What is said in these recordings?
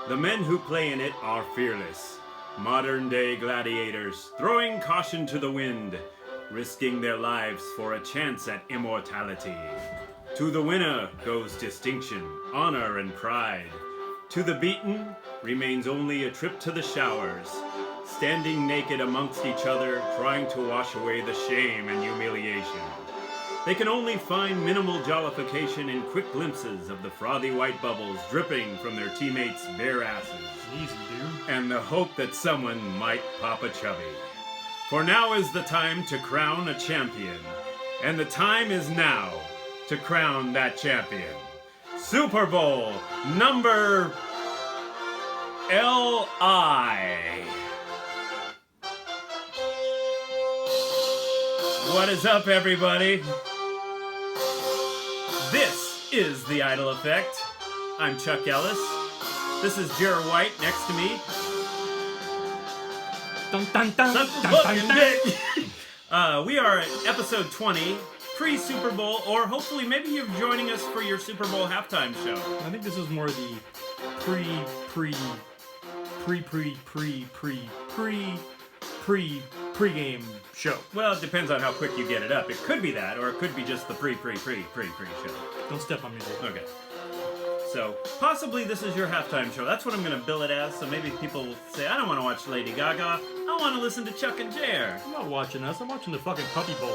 The men who play in it are fearless, modern-day gladiators, throwing caution to the wind, risking their lives for a chance at immortality. To the winner goes distinction, honor, and pride. To the beaten remains only a trip to the showers, standing naked amongst each other, trying to wash away the shame and humiliation. They can only find minimal jollification in quick glimpses of the frothy white bubbles dripping from their teammates' bare asses. Easy, dude. And the hope that someone might pop a chubby. For now is the time to crown a champion. And the time is now to crown that champion. Super Bowl number LI. What is up, everybody? This is The Idol Effect. I'm Chuck Ellis. This is Jared White next to me. Dun, dun, dun, dun, dun, dun. We are at episode 20, pre-Super Bowl, or hopefully maybe you're joining us for your Super Bowl halftime show. I think this is more the pre-game show. Well, it depends on how quick you get it up. It could be that, or it could be just the pre-show. Don't step on me, dude. Okay. So, possibly this is your halftime show. That's what I'm going to bill it as, so maybe people will say, I don't want to watch Lady Gaga. I want to listen to Chuck and Jer. I'm not watching us. I'm watching the fucking Puppy Bowl.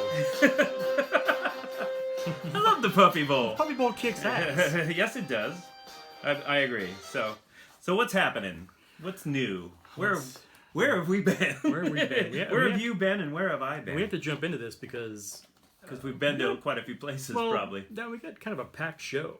I love the Puppy Bowl. Puppy Bowl kicks ass. Yes, it does. I agree. So what's happening? What's new? Where have we been? Where have we been? Where have you been and where have I been? We have to jump into this because we've been to quite a few places, probably. Now we got kind of a packed show.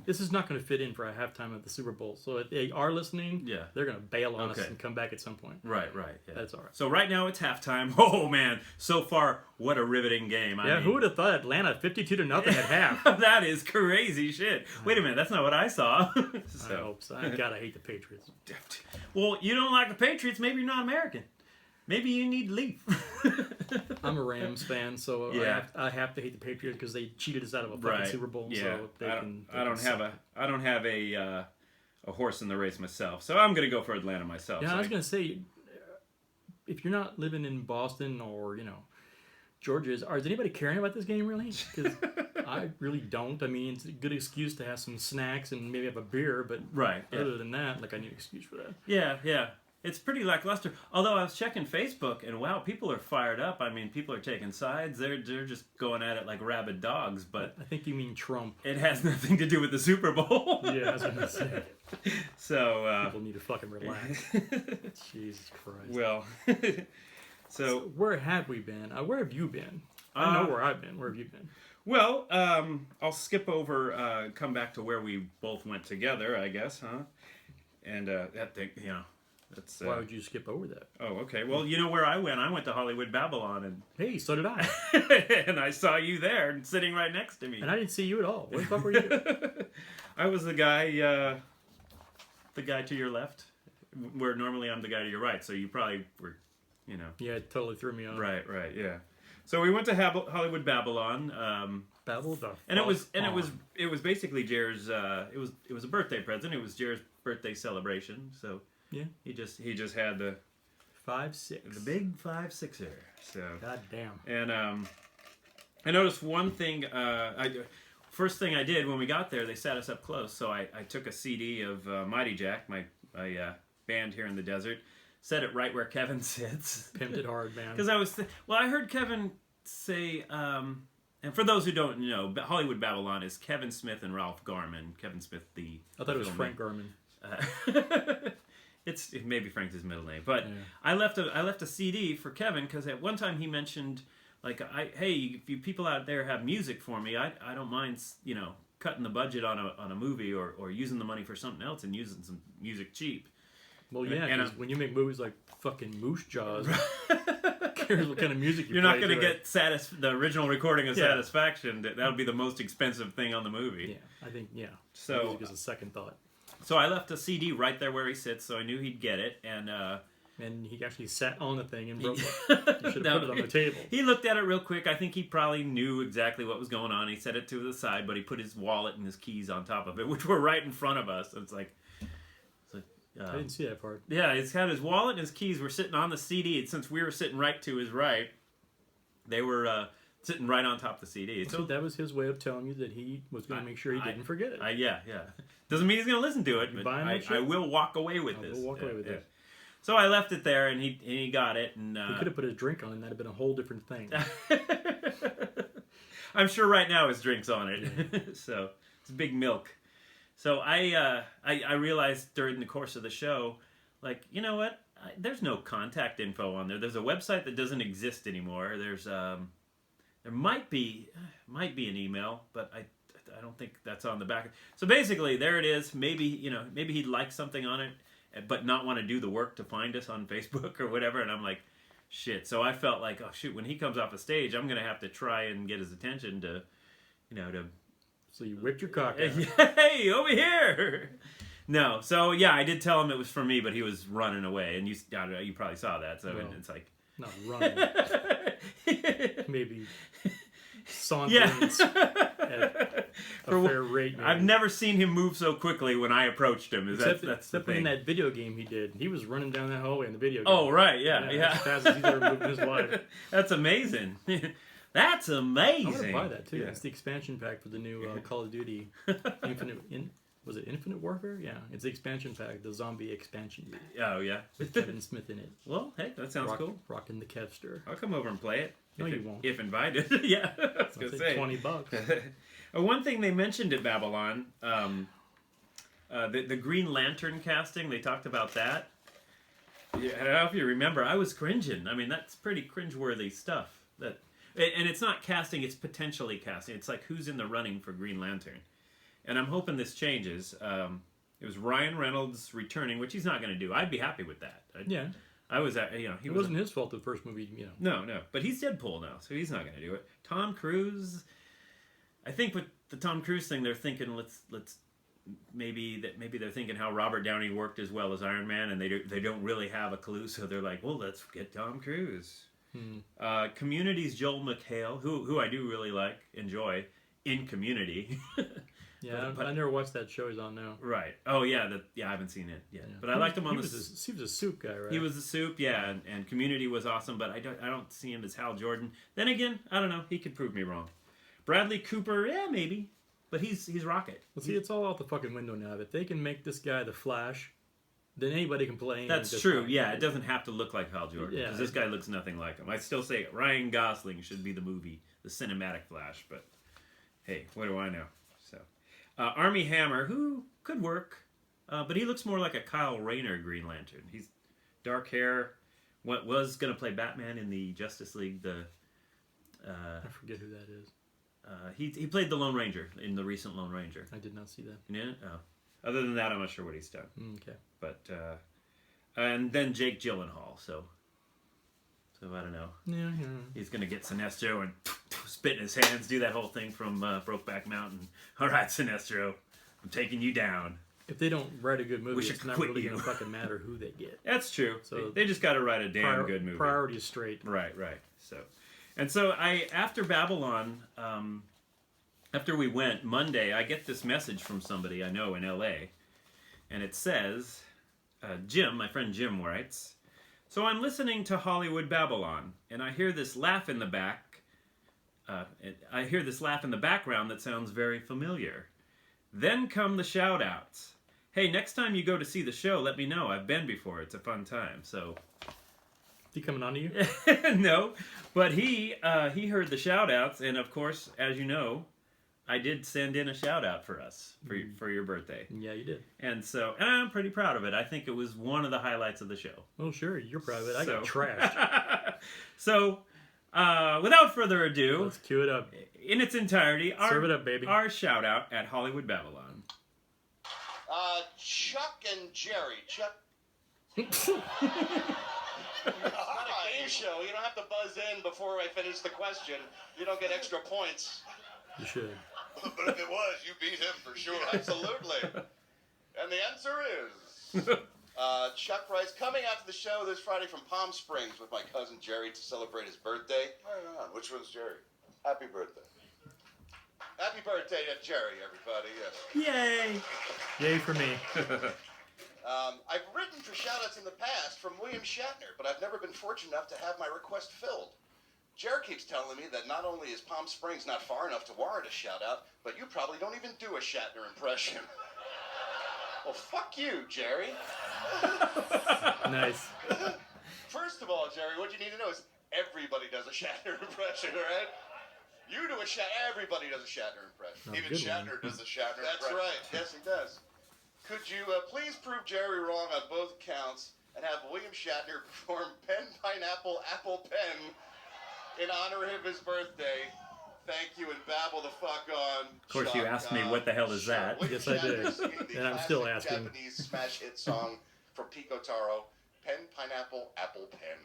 This is not going to fit in for a halftime of the Super Bowl. So if they are listening, they're going to bail on us and come back at some point. Right. Yeah. That's all right. So right now it's halftime. Oh, man. So far, what a riveting game. I mean, who would have thought Atlanta 52-0 at half? That is crazy shit. Wait a minute. That's not what I saw. I hope so. God, I hate the Patriots. Well, you don't like the Patriots. Maybe you're not American. Maybe you need to leave. I'm a Rams fan, so I have to hate the Patriots because they cheated us out of a fucking Super Bowl. Yeah. So I don't have a horse in the race myself, so I'm gonna go for Atlanta myself. Yeah, I was gonna say, if you're not living in Boston or Georgia, is anybody caring about this game really? Because I really don't. I mean, it's a good excuse to have some snacks and maybe have a beer, but other than that, I need an excuse for that. Yeah. It's pretty lackluster. Although I was checking Facebook, and wow, people are fired up. I mean, people are taking sides. They're just going at it like rabid dogs. But I think you mean Trump. It has nothing to do with the Super Bowl. Yeah, I was gonna say. So people need to fucking relax. Jesus Christ. Well, so where have we been? Where have you been? I know where I've been. Where have you been? Well, I'll skip over, come back to where we both went together, I guess, huh? And that thing, That's, why would you skip over that? Oh, okay. Well, you know where I went? I went to Hollywood Babylon, and hey, so did I. And I saw you there, sitting right next to me. And I didn't see you at all. Where the fuck were you? I was the guy to your left, where normally I'm the guy to your right. So you probably were, Yeah, it totally threw me off. Right, yeah. So we went to Hollywood Babylon. And it was basically Jer's. It was a birthday present. It was Jer's birthday celebration. So. Yeah, he just had the 5'6", the big 5'6". So God damn. And I noticed one thing. First thing I did when we got there, they sat us up close. So I took a CD of Mighty Jack, my band here in the desert, set it right where Kevin sits. Pimped it hard, man. Because I heard Kevin say. And for those who don't know, Hollywood Babylon is Kevin Smith and Ralph Garman. Kevin Smith, I thought it was Frank Garman. It's maybe Frank's his middle name, but I left a CD for Kevin because at one time he mentioned hey, if you people out there have music for me, I don't mind cutting the budget on a movie or using the money for something else and using some music cheap. Well, because when you make movies like fucking Moose Jaws, cares what kind of music you're not going to get the original recording of Satisfaction. That would be the most expensive thing on the movie. Yeah, I think So music is a second thought. So I left a CD right there where he sits, so I knew he'd get it, and he actually sat on the thing and broke it. You should have put it on the table. He looked at it real quick. I think he probably knew exactly what was going on. He set it to the side, but he put his wallet and his keys on top of it, which were right in front of us. It's like, I didn't see that part. Yeah, he's had his wallet and his keys were sitting on the CD. And since we were sitting right to his right, they were sitting right on top of the CD. So that was his way of telling you that he was going to make sure he didn't forget it. Yeah. Doesn't mean he's going to listen to it, but I will walk away with this. We'll walk away with this. So I left it there, and he got it. And he could have put his drink on, and that'd have been a whole different thing. I'm sure right now his drink's on it. Yeah. So it's big milk. So I realized during the course of the show, like, you know what? There's no contact info on there. There's a website that doesn't exist anymore. There's there might be an email, but I don't think that's on the back. So basically, there it is. Maybe he'd like something on it, but not want to do the work to find us on Facebook or whatever. And I'm like, shit. So I felt like, oh shoot, when he comes off a stage, I'm gonna have to try and get his attention to. So you whipped your cock out. Hey, over here! No, so yeah, I did tell him it was for me, but he was running away, and you probably saw that. So it's like not running, maybe sauntering at a fair rate. Maybe. I've never seen him move so quickly when I approached him. Except in that video game he did. He was running down that hallway in the video game. Oh right, yeah. As fast as he's ever moved in his life. That's amazing. That's amazing. I'm gonna buy that too. Yeah. It's the expansion pack for the new Call of Duty Was it Infinite Warfare? Yeah, it's the expansion pack, the zombie expansion pack. Oh yeah, with Kevin Smith in it. Well, hey, that sounds cool. Rocking the Kevster. I'll come over and play it. No, you won't. If invited. Yeah, I was gonna say $20. One thing they mentioned at Babylon, the Green Lantern casting. They talked about that. Yeah, I don't know if you remember. I was cringing. I mean, that's pretty cringeworthy stuff. And it's not casting, it's potentially casting. It's like, who's in the running for Green Lantern? And I'm hoping this changes. It was Ryan Reynolds returning, which he's not going to do. I'd be happy with that. Yeah. I was, it wasn't his fault the first movie, No. But he's Deadpool now, so he's not going to do it. Tom Cruise, I think with the Tom Cruise thing, they're thinking, maybe they're thinking how Robert Downey worked as well as Iron Man, and they don't really have a clue, so they're like, well, let's get Tom Cruise. Community's Joel McHale, who I do really enjoy in Community. Yeah, but I never watched that show he's on now. Right. Oh yeah, I haven't seen it yet. Yeah. But I liked him on he was a Soup guy, right? He was a Soup, yeah, and Community was awesome, but I don't see him as Hal Jordan. Then again, I don't know. He could prove me wrong. Bradley Cooper, yeah, maybe, but he's Rocket. Well, see, it's all out the fucking window now. If they can make this guy the Flash, then anybody can play. That's true. Yeah, it doesn't have to look like Hal Jordan because this guy looks nothing like him. I still say Ryan Gosling should be the movie, the cinematic Flash, but hey, what do I know? So, Armie Hammer, who could work, but he looks more like a Kyle Rayner Green Lantern. He's dark hair. What was going to play Batman in the Justice League? I forget who that is. He played the Lone Ranger in the recent Lone Ranger. I did not see that. Yeah. Oh. Other than that, I'm not sure what he's done. Okay. But and then Jake Gyllenhaal. So I don't know. Yeah. He's gonna get Sinestro and spit in his hands, do that whole thing from Brokeback Mountain. All right, Sinestro, I'm taking you down. If they don't write a good movie, it's not really gonna fucking matter who they get. That's true. So they just got to write a damn good movie. Priority is straight. Right. So after Babylon. After we went, Monday, I get this message from somebody I know in L.A., and it says, Jim, my friend Jim writes, so I'm listening to Hollywood Babylon, and I hear this laugh in the background that sounds very familiar. Then come the shout-outs. Hey, next time you go to see the show, let me know. I've been before. It's a fun time, so... Is he coming on to you? No, but he heard the shout-outs, and of course, as you know... I did send in a shout out for us for your birthday. Yeah, you did. And I'm pretty proud of it. I think it was one of the highlights of the show. Oh, sure. You're proud of it. I got trashed. So, without further ado, let's cue it up. In its entirety, serve it up, baby. Our shout out at Hollywood Babylon. Chuck and Jerry. Chuck. It's not a game show. You don't have to buzz in before I finish the question. You don't get extra points. You should. But if it was, you beat him for sure. Absolutely. And the answer is... Chuck writes, coming out to the show this Friday from Palm Springs with my cousin Jerry to celebrate his birthday. Right on. Which one's Jerry? Happy birthday. Happy birthday to Jerry, everybody. Yes. Yay. Yay for me. I've written for shoutouts in the past from William Shatner, but I've never been fortunate enough to have my request filled. Jared keeps telling me that not only is Palm Springs not far enough to warrant a shout-out, but you probably don't even do a Shatner impression. Well, fuck you, Jerry. Nice. First of all, Jerry, what you need to know is everybody does a Shatner impression, all right? You do a everybody does a Shatner impression. Oh, Even good Shatner one. does a Shatner impression. That's right. Yes, he does. Could you please prove Jerry wrong on both counts and have William Shatner perform Pen, Pineapple, Apple, Pen in honor of his birthday? Thank you, and babble the fuck on. Of course, you asked me what the hell is that. William Yes, I did. Shatner singing the And I'm still classic asking. Japanese smash hit song from Pico Taro, Pen, Pineapple, Apple, Pen.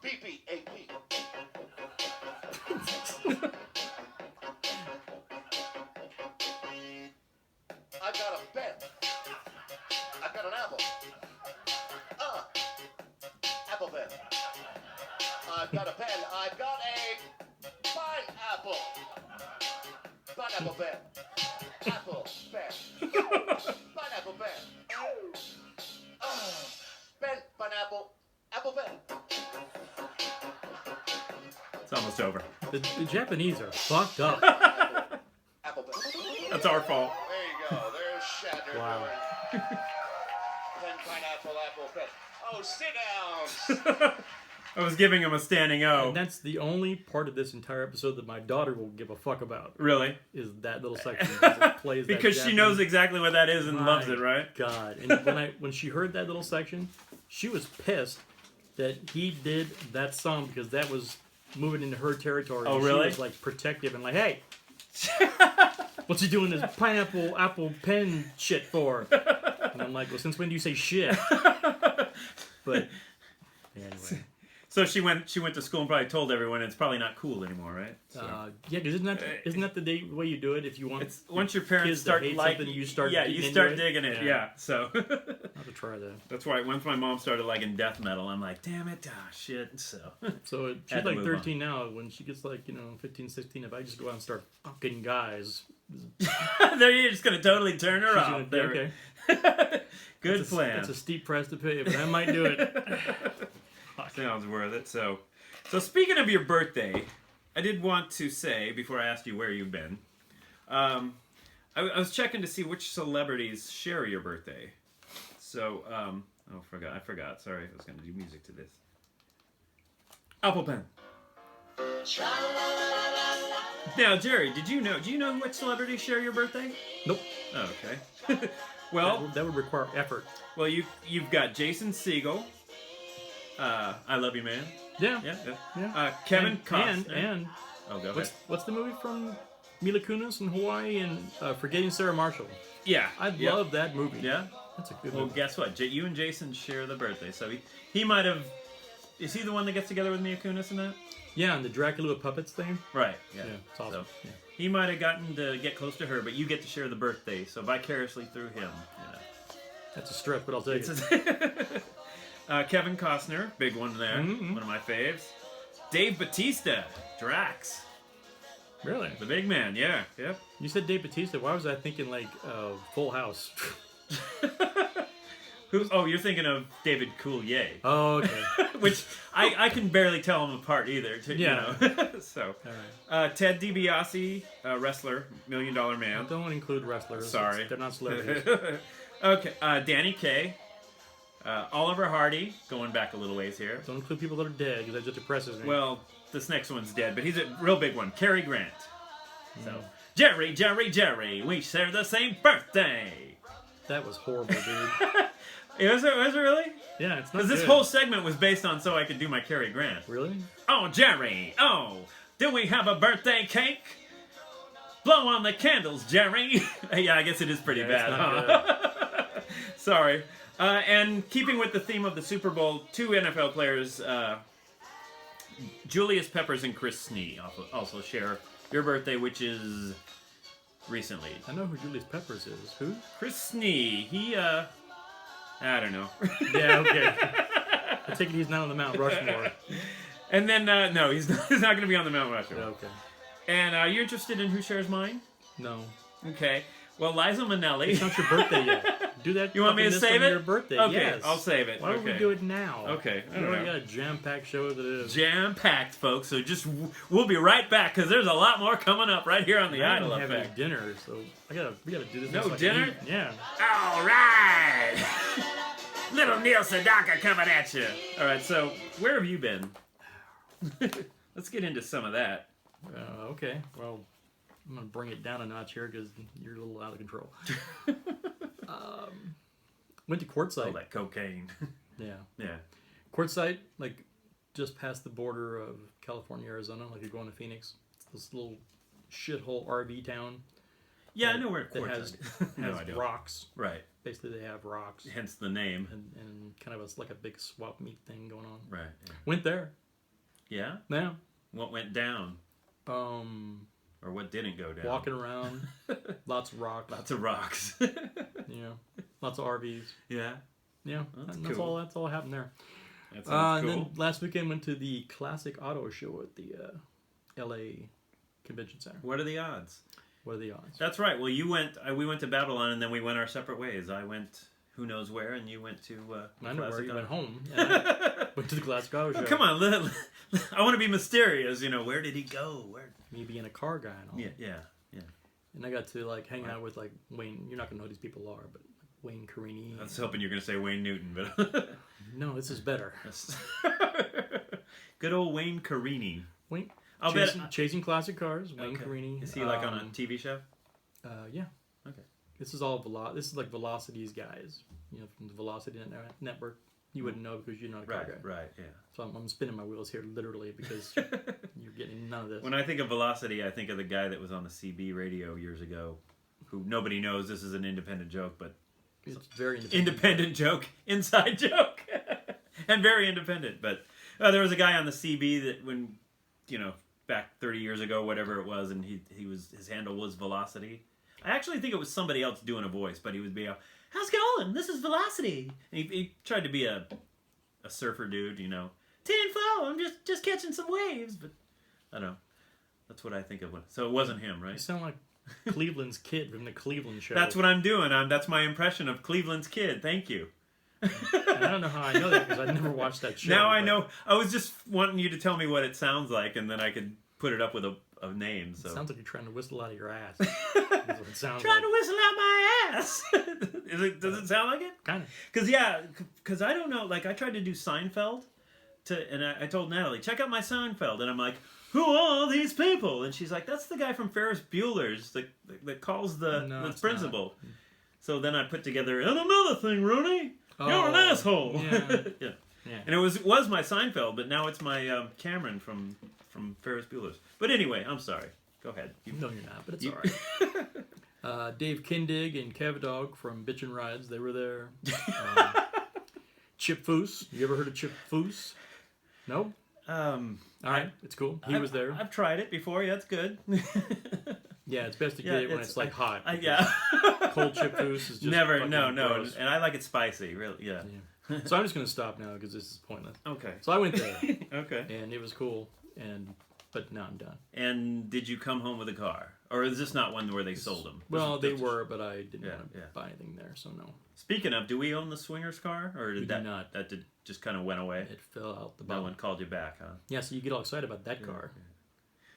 P-P-A-P. I've got a pen. I've got an apple. Apple pen. I've got a pen. I've got a pineapple. Pineapple pen. Apple pen. Pineapple pen. Pen, pineapple, apple pen. It's almost over. The Japanese are fucked up. Apple pen. That's our fault. There you go. There's Shatner. Wow. Pen, pineapple, apple pen. Oh, sit down. I was giving him a standing O. And that's the only part of this entire episode that my daughter will give a fuck about. Really? Is that little section. It plays that Because she knows exactly what that is and My loves it, right? God. And when she heard that little section, she was pissed that he did that song because that was moving into her territory. Oh, and really? She was like protective and like, hey, what's he doing this pineapple apple pen shit for? And I'm like, well, since when do you say shit? But anyway. So she went to school and probably told everyone it's probably not cool anymore, right? So. Yeah, because isn't that the way you do it? If you want, It's once your parents kids to start hate liking, something, you start yeah, getting you into start it? digging it, Yeah. yeah. So I'll have to try that. that's why once my mom started liking death metal, I'm like, damn it, shit. So So she's Had to like move 13 now. When she gets like 15, 16, if I just go out and start fucking guys, there you're just gonna totally turn her she's off. gonna be There. okay. Good plan. It's a steep price to pay, but I might do it. Sounds worth it. So speaking of your birthday, I did want to say before I asked you where you've been, I was checking to see which celebrities share your birthday. So I forgot. Sorry, I was going to do music to this. Apple pen. Now, Jerry, do you know which celebrities share your birthday? Nope. Oh, okay. Well, that would require effort. well, you've got Jason Segel. I Love You, Man. Yeah. Yeah. Kevin Costner. And Oh, go ahead. what's the movie from Mila Kunis in Hawaii and Forgetting Sarah Marshall? Yeah. I love that movie. Yeah? That's a good Well, movie. guess what? You and Jason share the birthday. So he might have... Is he the one that gets together with Mila Kunis in that? Yeah, and the Dracula puppets thing. Right. Yeah, it's awesome. So Yeah. he might have gotten to get close to her, but you get to share the birthday. So vicariously through him, That's a stretch, but I'll take it. It's Kevin Costner, big one there. Mm-hmm. One of my faves. Dave Bautista, Drax. Really? The big man, yeah. Yep. You said Dave Bautista. Why was I thinking like Full House? You're thinking of David Coulier. Oh, okay. Which I can barely tell them apart either. Yeah. You know? So, All right. Ted DiBiase, wrestler, $1 Million Man. Don't include wrestlers. Sorry. They're not celebrities. Okay, Danny Kaye. Oliver Hardy, going back a little ways here. Don't include people that are dead because that just depresses me. Well, this next one's dead, but he's a real big one. Cary Grant. So, Jerry, we share the same birthday. That was horrible, dude. Was it really? Yeah, it's not Because this good. whole segment was based on so I could do my Cary Grant. Really? Oh, Jerry. Oh, do we have a birthday cake? Blow on the candles, Jerry. Yeah, I guess it is pretty Yeah, it's bad, not huh? Sorry. And keeping with the theme of the Super Bowl, 2 NFL players, Julius Peppers and Chris Snee, also share your birthday, which is recently. I know who Julius Peppers is. Who? Chris Snee, he, I don't know. Yeah, okay. I take it he's not on the Mount Rushmore. And then, no, he's not going to be on the Mount Rushmore. Yeah, okay. And are you interested in who shares mine? No. Okay. Well, Liza Minnelli. It's not your birthday yet. Do that. You want me to fucking save this it? on your birthday? Okay, Yes. I'll save it. Why don't we Okay. do it now? Okay, I We don't already know. got a jam-packed show as it is. Jam-packed, folks. So we'll be right back because there's a lot more coming up right here on the I Idle didn't have any Effect. dinner, so we gotta do this. No in like dinner? a week. Yeah. All right. Little Neil Sedaka coming at you. All right, so where have you been? Let's get into some of that. Okay. Well, I'm gonna bring it down a notch here because you're a little out of control. Went to All Quartzsite. that cocaine. Yeah. Yeah. Quartzsite, like just past the border of California, Arizona. Like you're going to Phoenix. It's this little shithole RV town. Yeah, I know where That Quartz has No, I don't. rocks. Right. Basically, they have rocks Hence the name. and kind of like a big swap meet thing going on. Right. Went there. Yeah? Yeah. What went down? Or what didn't go down? Walking around, lots of rocks. Lots of rocks. Yeah, lots of RVs. Yeah. Yeah, That's that's cool. all. That's all happened there. That sounds And cool. then last weekend went to the Classic Auto Show at the L.A. Convention Center. What are the odds? What are the odds? That's right. Well, you went. We went to Babylon, and then we went our separate ways. I went who knows where, and you went to. I know where Classic you Auto. went home. And I went to the Classic Auto Show. Oh, come on, I want to be mysterious. You know, where did he go? Where? Me being a car guy and all. Yeah. And I got to like hang out with like Wayne. You're not gonna know who these people are, but Wayne Carini. I was hoping you were going to say Wayne Newton, but No, this is better. good old Wayne Carini. Wayne. I'll Chasing Classic Cars. Wayne Okay. Carini. Is he like on a TV show? Yeah. Okay. This is all This is like Velocity's guys. You know, from the Velocity Network. You wouldn't know because you're not a car guy. Right, yeah. So I'm spinning my wheels here literally because you're getting none of this. When I think of Velocity, I think of the guy that was on the CB radio years ago, who nobody knows. This is an independent joke, but It's very independent. independent joke, inside joke, and very independent. But there was a guy on the CB that when, back 30 years ago, whatever it was, and his handle was Velocity. I actually think it was somebody else doing a voice, but he would be, "How's it going? This is Velocity." And he tried to be a surfer dude, "10-4, I'm just catching some waves," but I don't know. That's what I think of. So it wasn't him, You right? sound like Cleveland's kid from the Cleveland show. That's what I'm doing. That's my impression of Cleveland's kid. Thank you. And I don't know how I know that because I never watched that show. Now I but know. I was just wanting you to tell me what it sounds like, and then I could put it up with a name. So It sounds like you're trying to whistle out of your ass. That's what it sounds trying like. to whistle out my ass. Does it sound like it? Kind of. Because I don't know. Like I tried to do Seinfeld, and I told Natalie, check out my Seinfeld, and I'm like, who are all these people? And she's like, that's the guy from Ferris Bueller's that calls No, the it's principal. So then I put together, and another thing, Rooney, you're an asshole. Yeah. Yeah. And it was my Seinfeld, but now it's my Cameron from Ferris Bueller's. But anyway, I'm sorry. Go ahead. No, you're not, but it's all right. Dave Kindig and Kev Dog from Bitchin' Rides, they were there. Chip Foose. You ever heard of Chip Foose? No? All right, it's cool. He was there. I've tried it before. Yeah, it's good. Yeah, it's best to get it when it's like hot. Yeah. Cold Chip Foose is just Never. fucking No. gross. And I like it spicy. Really. Yeah. Yeah. So I'm just gonna stop now because this is pointless. Okay. So I went there Okay. and it was cool, but now I'm done. And did you come home with a car, or is this not one where they sold them? Well, they were, but I didn't Yeah, want to yeah. buy anything there, so no. Speaking of, do we own the swingers car, or did We do not. that just kind of went away? It fell out the No bottom. one called you back, huh? Yeah, so you get all excited about that car.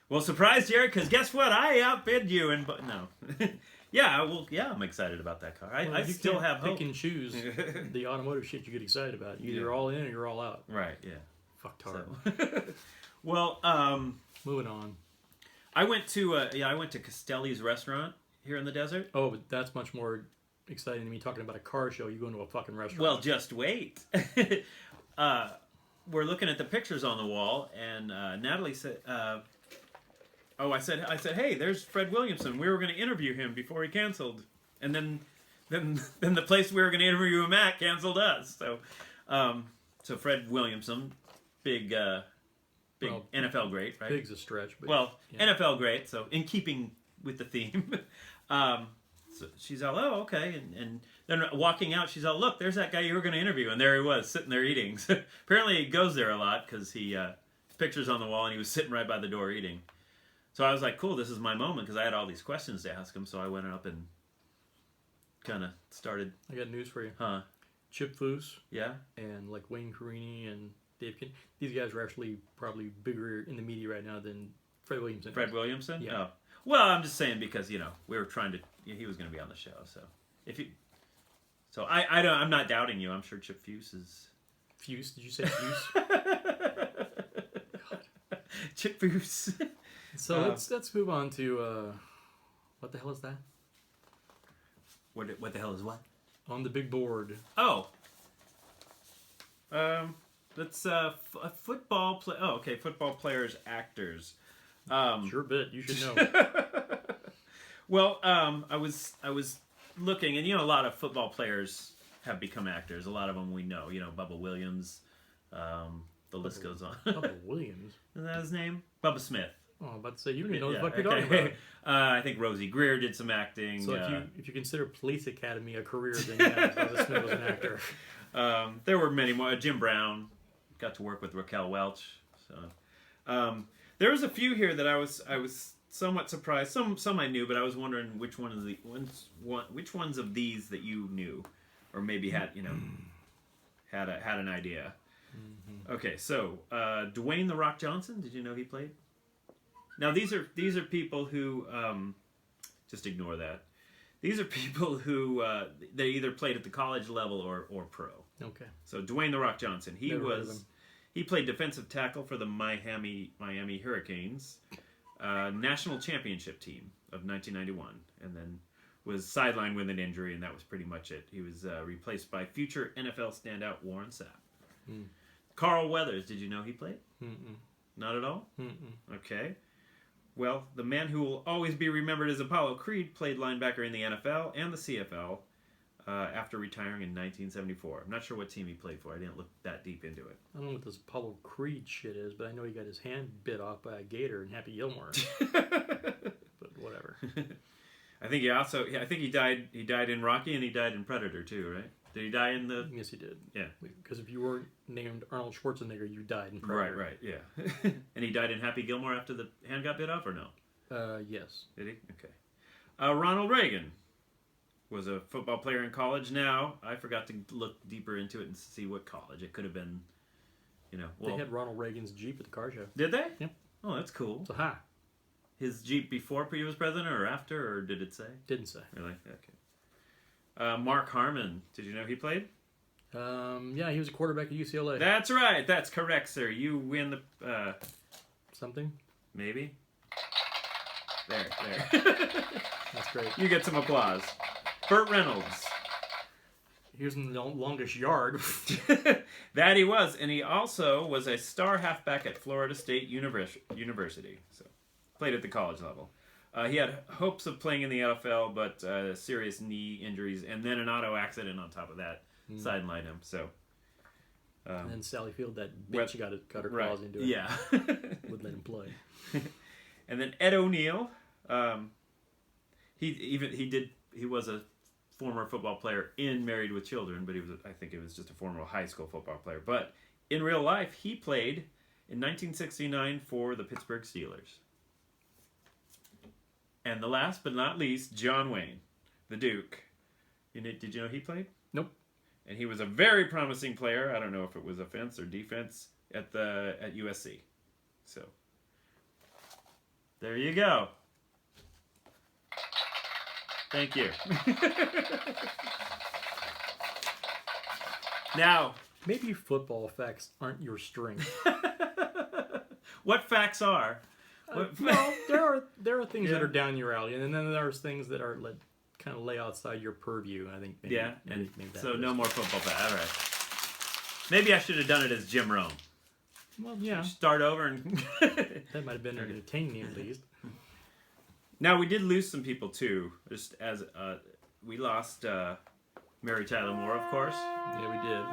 Well, surprise, Jared, because guess what? I outbid you, and no. Yeah, I'm excited about that car. Well, I you still can't have hope. pick and choose the automotive shit you get excited about. You're either Yeah. all in or you're all out. Right. Yeah. Fuck tar. So. Well, Moving on. I went to Castelli's restaurant here in the desert. Oh, but that's much more exciting than me talking about a car show. You go into a fucking restaurant. Well, just wait. We're looking at the pictures on the wall, and Natalie said, I said, hey, there's Fred Williamson. We were going to interview him before he canceled, and then the place we were going to interview him at canceled us. So Fred Williamson, big Well, NFL great, right? big's a stretch, but Well, yeah. NFL great, so in keeping with the theme. So she's all, oh, okay. And then walking out, she's all, look, there's that guy you were going to interview. And there he was, sitting there eating. So apparently he goes there a lot because his picture's on the wall and he was sitting right by the door eating. So I was like, cool, this is my moment because I had all these questions to ask him. So I went up and kind of started. I got news for you. Huh? Chip Foose Yeah. and like Wayne Carini and Dave Kin. These guys are actually probably bigger in the media right now than Fred Williamson. Fred Williamson? Yeah. Oh. Well, I'm just saying because, we were trying to... He was going to be on the show, so... So I'm not doubting you. I'm sure Chip Foose is... Fuse? Did you say Fuse? Chip Foose. So let's move on to... what the hell is that? What the hell is what? On the big board. Oh. That's a football play. Oh, okay. Football players, actors. Sure bit. You should know. Well, I was looking, and a lot of football players have become actors. A lot of them we know. Bubba Williams. The list goes on. Bubba Williams. Isn't that his name? Bubba Smith. Oh, I'm about to say you don't even know Yeah, what you're talking about. I think Rosie Greer did some acting. So if you consider Police Academy a career, then yeah, Bubba Smith was an actor. There were many more. Jim Brown got to work with Raquel Welch. So there was a few here that I was somewhat surprised. Some I knew, but I was wondering which ones of these that you knew, or maybe had had an idea. Mm-hmm. Okay, so Dwayne "The Rock" Johnson. Did you know he played? Now these are people who just ignore that. These are people who they either played at the college level or pro. Okay. So Dwayne "The Rock" Johnson, he played defensive tackle for the Miami Hurricanes, national championship team of 1991, and then was sidelined with an injury, and that was pretty much it. He was replaced by future NFL standout Warren Sapp. Mm. Carl Weathers, did you know he played? Mm-mm. Not at all? Mm-mm. Okay. Well, the man who will always be remembered as Apollo Creed played linebacker in the NFL and the CFL after retiring in 1974. I'm not sure what team he played for. I didn't look that deep into it. I don't know what this Apollo Creed shit is, but I know he got his hand bit off by a gator in Happy Gilmore. But whatever. I think he died. He died in Rocky and he died in Predator too, right? Did he die in the? Yes, he did. Yeah. Because if you weren't named Arnold Schwarzenegger, you died in Predator. Right, yeah. And he died in Happy Gilmore after the hand got bit off, or no? Yes. Did he? Okay. Ronald Reagan was a football player in college. Now, I forgot to look deeper into it and see what college. It could have been, they had Ronald Reagan's Jeep at the car show. Did they? Yep. Oh, that's cool. So, ha. His Jeep before he was president or after, or did it say? Didn't say. Really? Okay. Mark Harmon. Did you know he played? Yeah, he was a quarterback at UCLA. That's right. That's correct, sir. You win the... Something? Maybe? There. That's great. You get some applause. Burt Reynolds. He was in the longest yard. That he was. And he also was a star halfback at Florida State University. So, played at the college level. He had hopes of playing in the NFL, but serious knee injuries and then an auto accident on top of that sidelined him. So, and then Sally Field, that bitch, got her claws into it. Yeah. Would let him play. And then Ed O'Neill. He was a former football player in Married with Children, but I think it was just a former high school football player. But in real life, he played in 1969 for the Pittsburgh Steelers. And the last but not least, John Wayne, the Duke. Did you know he played? Nope. And he was a very promising player. I don't know if it was offense or defense at USC. So there you go. Thank you. Now, maybe football facts aren't your strength. what facts are? Well, there are things that are down your alley, and then there's things that are kind of lay outside your purview. I think. Maybe, maybe so no more football facts. All right. Maybe I should have done it as Jim Rome. Well, yeah. Start over and. That might have been entertaining at least. Now we did lose some people too. Just as we lost Mary Tyler Moore, of course. Yeah, we did.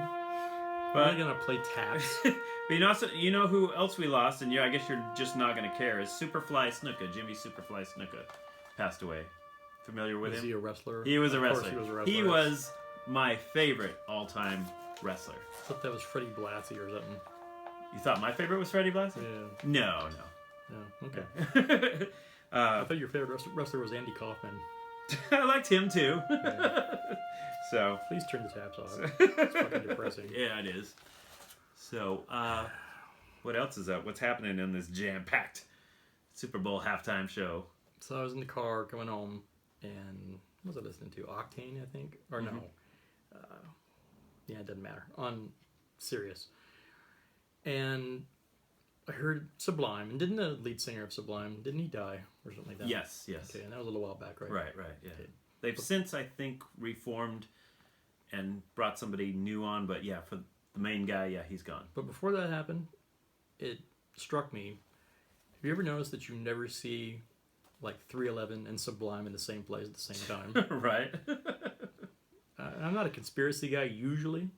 But we're gonna play taps. But you know who else we lost, and I guess you're just not gonna care. Is Superfly Snuka. Jimmy Superfly Snuka passed away. Familiar with him? Was he a wrestler? He was a wrestler. Of course he was a wrestler. He was my favorite all-time wrestler. I thought that was Freddie Blassie or something. You thought my favorite was Freddie Blassie? Yeah. No. Oh, okay. I thought your favorite wrestler was Andy Kaufman. I liked him too. Yeah. So Please turn the taps off. It's fucking depressing. yeah, it is. So what else is up? What's happening in this jam-packed Super Bowl halftime show? So I was in the car coming home, and what was I listening to? Octane, I think, or no? Yeah, it doesn't matter. On Sirius, and I heard Sublime, and didn't the lead singer of Sublime, didn't he die or something like that? Yes. Okay, and that was a little while back, right? Right, yeah. Okay. They've since, I think, reformed and brought somebody new on, but yeah, for the main guy, yeah, he's gone. But before that happened, it struck me. Have you ever noticed that you never see like 311 and Sublime in the same place at the same time? Right. I'm not a conspiracy guy usually,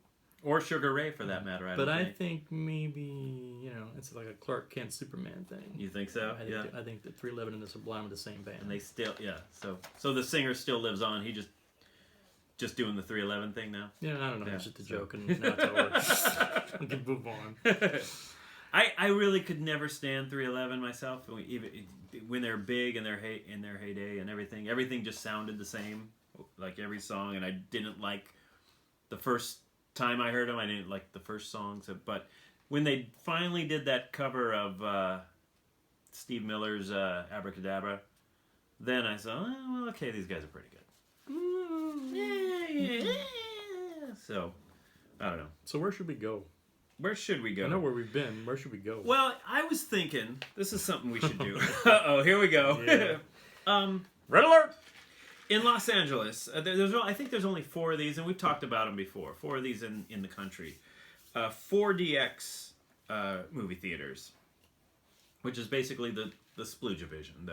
Or Sugar Ray, for that matter. I think maybe it's like a Clark Kent Superman thing. You think so? I think that 311 and the Sublime are the same band. And they still, yeah. So the singer still lives on. He just doing the 311 thing now. Yeah, I don't know. Yeah, It's just a joke, and now it's over. We can move on. I really could never stand 311 myself. Even when they're big and in their heyday and everything just sounded the same, like every song. And I didn't like the first time I heard them. I didn't like the first songs, but when they finally did that cover of Steve Miller's Abracadabra, then I said, oh, well, okay, these guys are pretty good. So, I don't know. So where should we go? Where should we go? I know where we've been. Where should we go? Well, I was thinking, this is something we should do. Uh-oh, here we go. Yeah. Red alert! In Los Angeles, I think there's only 4 of these, and we've talked about them before. 4 of these in the country. 4DX movie theaters, which is basically the Splooge-a-vision.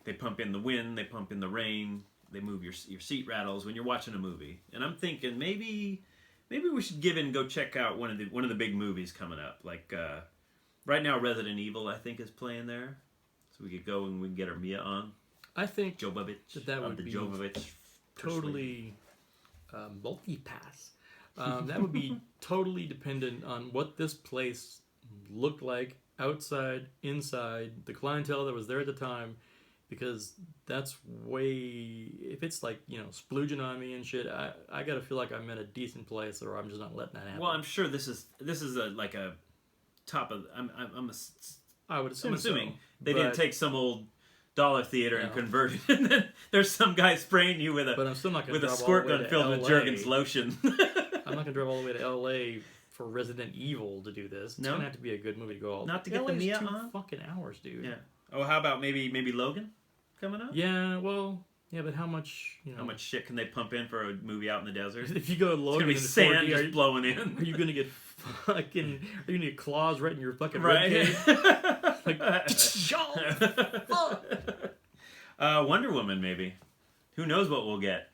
They pump in the wind, they pump in the rain, they move your seat rattles when you're watching a movie. And I'm thinking maybe we should go check out one of the big movies coming up. Like right now, Resident Evil I think is playing there, so we could go and we can get our Mia on. I think Jovovich. that would be Jovovich totally multi-pass. That would be totally dependent on what this place looked like outside, inside, the clientele that was there at the time, because that's way. If it's like splooging on me and shit, I gotta feel like I'm in a decent place, or I'm just not letting that happen. Well, I'm sure this is like a top of. I would assume. I'm assuming so, they didn't take some old dollar theater and convert it, and then there's some guy spraying you with But I'm still not gonna a drive squirt all the way gun to filled with LA. Jergens lotion. I'm not gonna drive all the way to L.A. for Resident Evil to do this. It's No? gonna have to be a good movie to go all. Not to get the LA's Mia 2 on? fucking hours, dude. Yeah. Oh, how about maybe Logan coming up? Yeah, well, yeah, but how much? How much shit can they pump in for a movie out in the desert? If you go to It's Logan gonna be in sand 4D, just blowing in. are you gonna get fucking? Are you gonna get claws right in your fucking Right. ribcage? Like, fuck. Wonder Woman, maybe. Who knows what we'll get?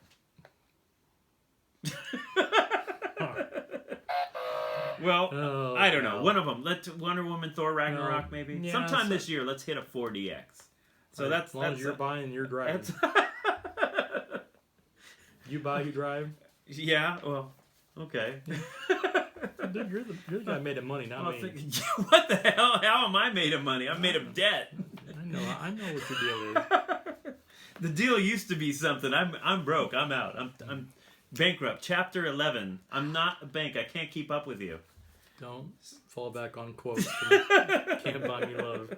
Well, Oh, I don't know. well. One of them. Let's Wonder Woman, Thor Ragnarok, No. maybe. Yeah, Sometime so- this year, let's hit a 4DX. So as long as you're buying, you're driving. You buy, you drive. Yeah. Well. Okay. Dude, you're the guy who made of money, not me. What the hell? How am I made of money? I'm made of debt. I know what your deal is. The deal used to be something. I'm broke. I'm out. I'm bankrupt. Chapter 11. I'm not a bank. I can't keep up with you. Don't fall back on quotes. Can't buy me love.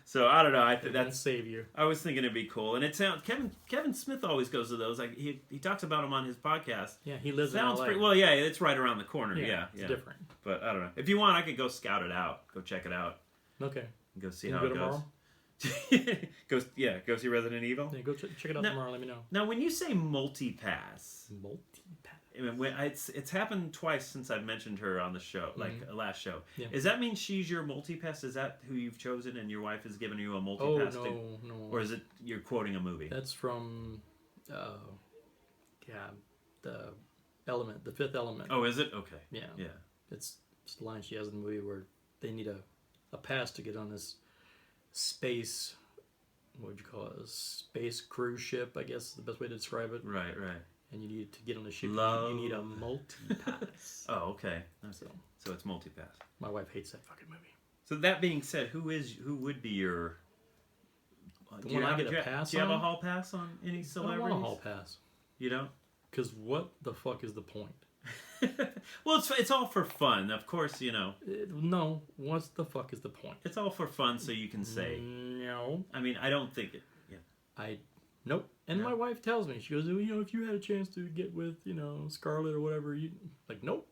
So I don't know. I think That's that's. save you. I was thinking it'd be cool, and it sounds. Kevin Smith always goes to those. Like he talks about them on his podcast. Yeah, he lives Sounds in LA. pretty well. Yeah, it's right around the corner. Yeah, it's different. But I don't know. If you want, I could go scout it out. Go check it out. Okay. Go see Can how you it go goes. tomorrow? Go see Resident Evil. Yeah, go check it out No. tomorrow. Let me know. Now, when you say multi-pass, Multi-pass. I mean, it's happened twice since I've mentioned her on the show, like last show. Yeah. Does that mean she's your multi-pass? Is that who you've chosen and your wife has given you a Oh multi-pass? no. Or is it you're quoting a movie? That's from, the Element, the Fifth Element. Oh, is it? Okay. Yeah. Yeah. It's the line she has in the movie where they need a pass to get on this space. What would you call it? A space cruise ship, I guess is the best way to describe it. Right. And you need to get on the ship. Love. You need a multi-pass. Oh, okay. So it's multi-pass. My wife hates that fucking movie. So that being said, who would be your The Do one you I have get a a pass Do you have a on? hall pass on any I celebrities? don't want a hall pass. You don't? Because what the fuck is the point? Well, it's all for fun. Of course, you know. No, what the fuck is the point? It's all for fun, so you can say. No. I mean, I don't think it. Yeah. Nope. And No. my wife tells me, she goes, you know, if you had a chance to get with, you know, Scarlett or whatever, you like, nope.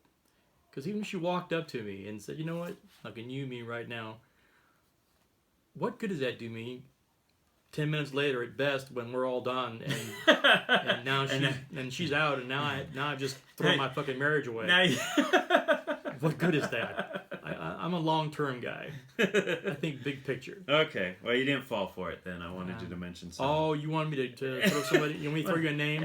Because even if she walked up to me and said, you know what, looking you, me right now, what good does that do me? 10 minutes later, at best, when we're all done, and now she's out, and now I've just thrown my fucking marriage away. Now What good is that? I'm a long-term guy. I think big picture. Okay. Well, you didn't fall for it then. I wanted you to mention something. Oh, you want me to throw somebody? You want me to throw you a name?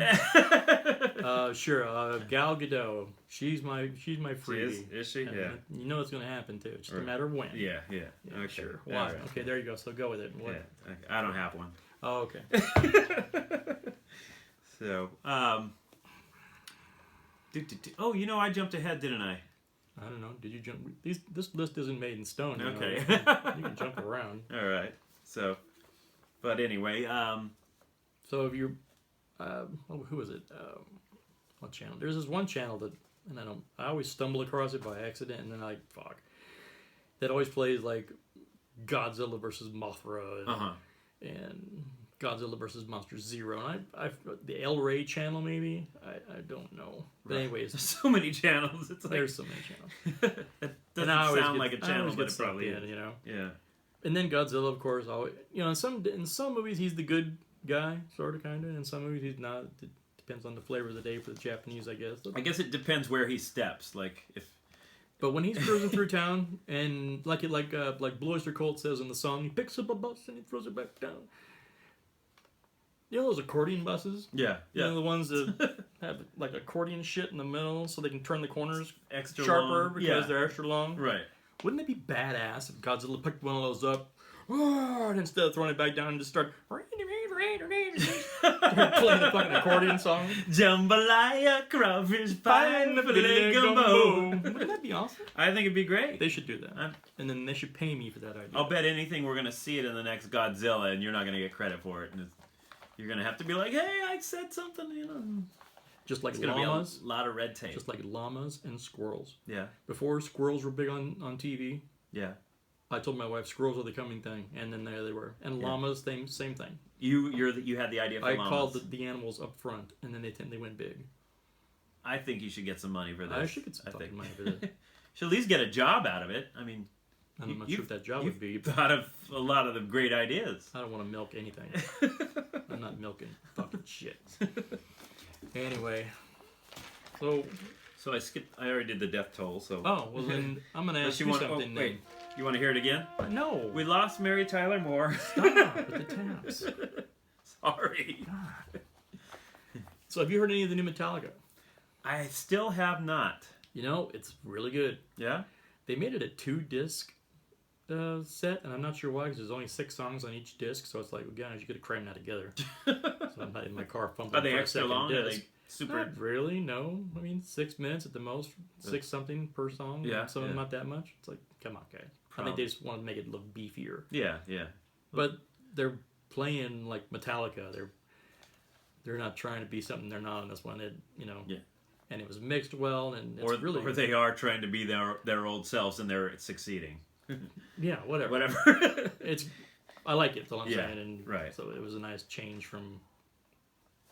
Sure. Gal Gadot. She's my freebie. Is she? And Yeah. You know it's going to happen too. It's just a matter of when. Yeah. Yeah, Okay. sure. Why? All right. Okay, there you go. So go with it. What? Yeah. I don't have one. Oh, okay. So, oh, you know, I jumped ahead, didn't I? I don't know. Did you jump? This list isn't made in stone. You know. Okay. You can jump around. All right. So, but anyway, So if you're, who is it? What channel? There's this one channel that, and I always stumble across it by accident, and then fuck. That always plays like Godzilla versus Mothra and Godzilla versus Monster Zero, and I the El Rey channel maybe. I don't know. But anyways, there's so many channels. It's like there's so many channels. It doesn't sound like a I channel, always but get it probably sucked in, is. you know. Yeah. And then Godzilla, of course, always, you know, in some movies he's the good guy, sort of, kind of. In some movies he's not. It depends on the flavor of the day for the Japanese, I guess. I guess it depends where he steps. Like if. But when he's cruising through town, and like Blue Oyster Cult says in the song, he picks up a bus and he throws it back down. You know those accordion buses? Yeah. You know the ones that have like accordion shit in the middle, so they can turn the corners Extra sharper long. because they're extra long. Right. Wouldn't it be badass if Godzilla picked one of those up, and instead of throwing it back down, and just start playing the fucking accordion song? Jambalaya, crawfish pie, and filet gumbo. Wouldn't that be awesome? I think it'd be great. They should do that, and then they should pay me for that idea. I'll bet anything we're gonna see it in the next Godzilla, and you're not gonna get credit for it. And you're gonna have to be like, "Hey, I said something," you know. Just like It's gonna llamas, be a lot of red tape. just like llamas and squirrels. Yeah. Before squirrels were big on TV, Yeah. I told my wife squirrels are the coming thing, and then there they were. And llamas, same thing. You had the idea for I llamas. called the animals up front, and then they went big. I think you should get some money for this. I should get some fucking money for this. Should at least get a job out of it. I mean, I'm not sure what that job would be. You've thought of a lot of the great ideas. I don't want to milk anything. I'm not milking fucking shit. Anyway, so I already did the death toll. So. oh well, then I'm gonna ask you something. Wait, you want to hear it again? No. We lost Mary Tyler Moore. Stop with the taps. Sorry. God. So have you heard any of the new Metallica? I still have not. You know, it's really good. Yeah. They made it a 2-disc set, and I'm not sure why, because there's only 6 songs on each disc, so it's like, again, you could have crammed that together. So I'm not in my car fumbling Are they for a extra second long? disc. Are they super? Not really, no. I mean, 6 minutes at the most, 6 something per song. Yeah, Some of them yeah. not that much. It's like, come on, guys. I think they just want to make it look beefier. Yeah, yeah. But they're playing like Metallica. They're not trying to be something they're not on this one. It, you know. Yeah. And it was mixed well, and it's Or they are trying to be their old selves and they're succeeding. Yeah, whatever. Whatever. I like it. That's all I'm Yeah, saying. And right. So it was a nice change from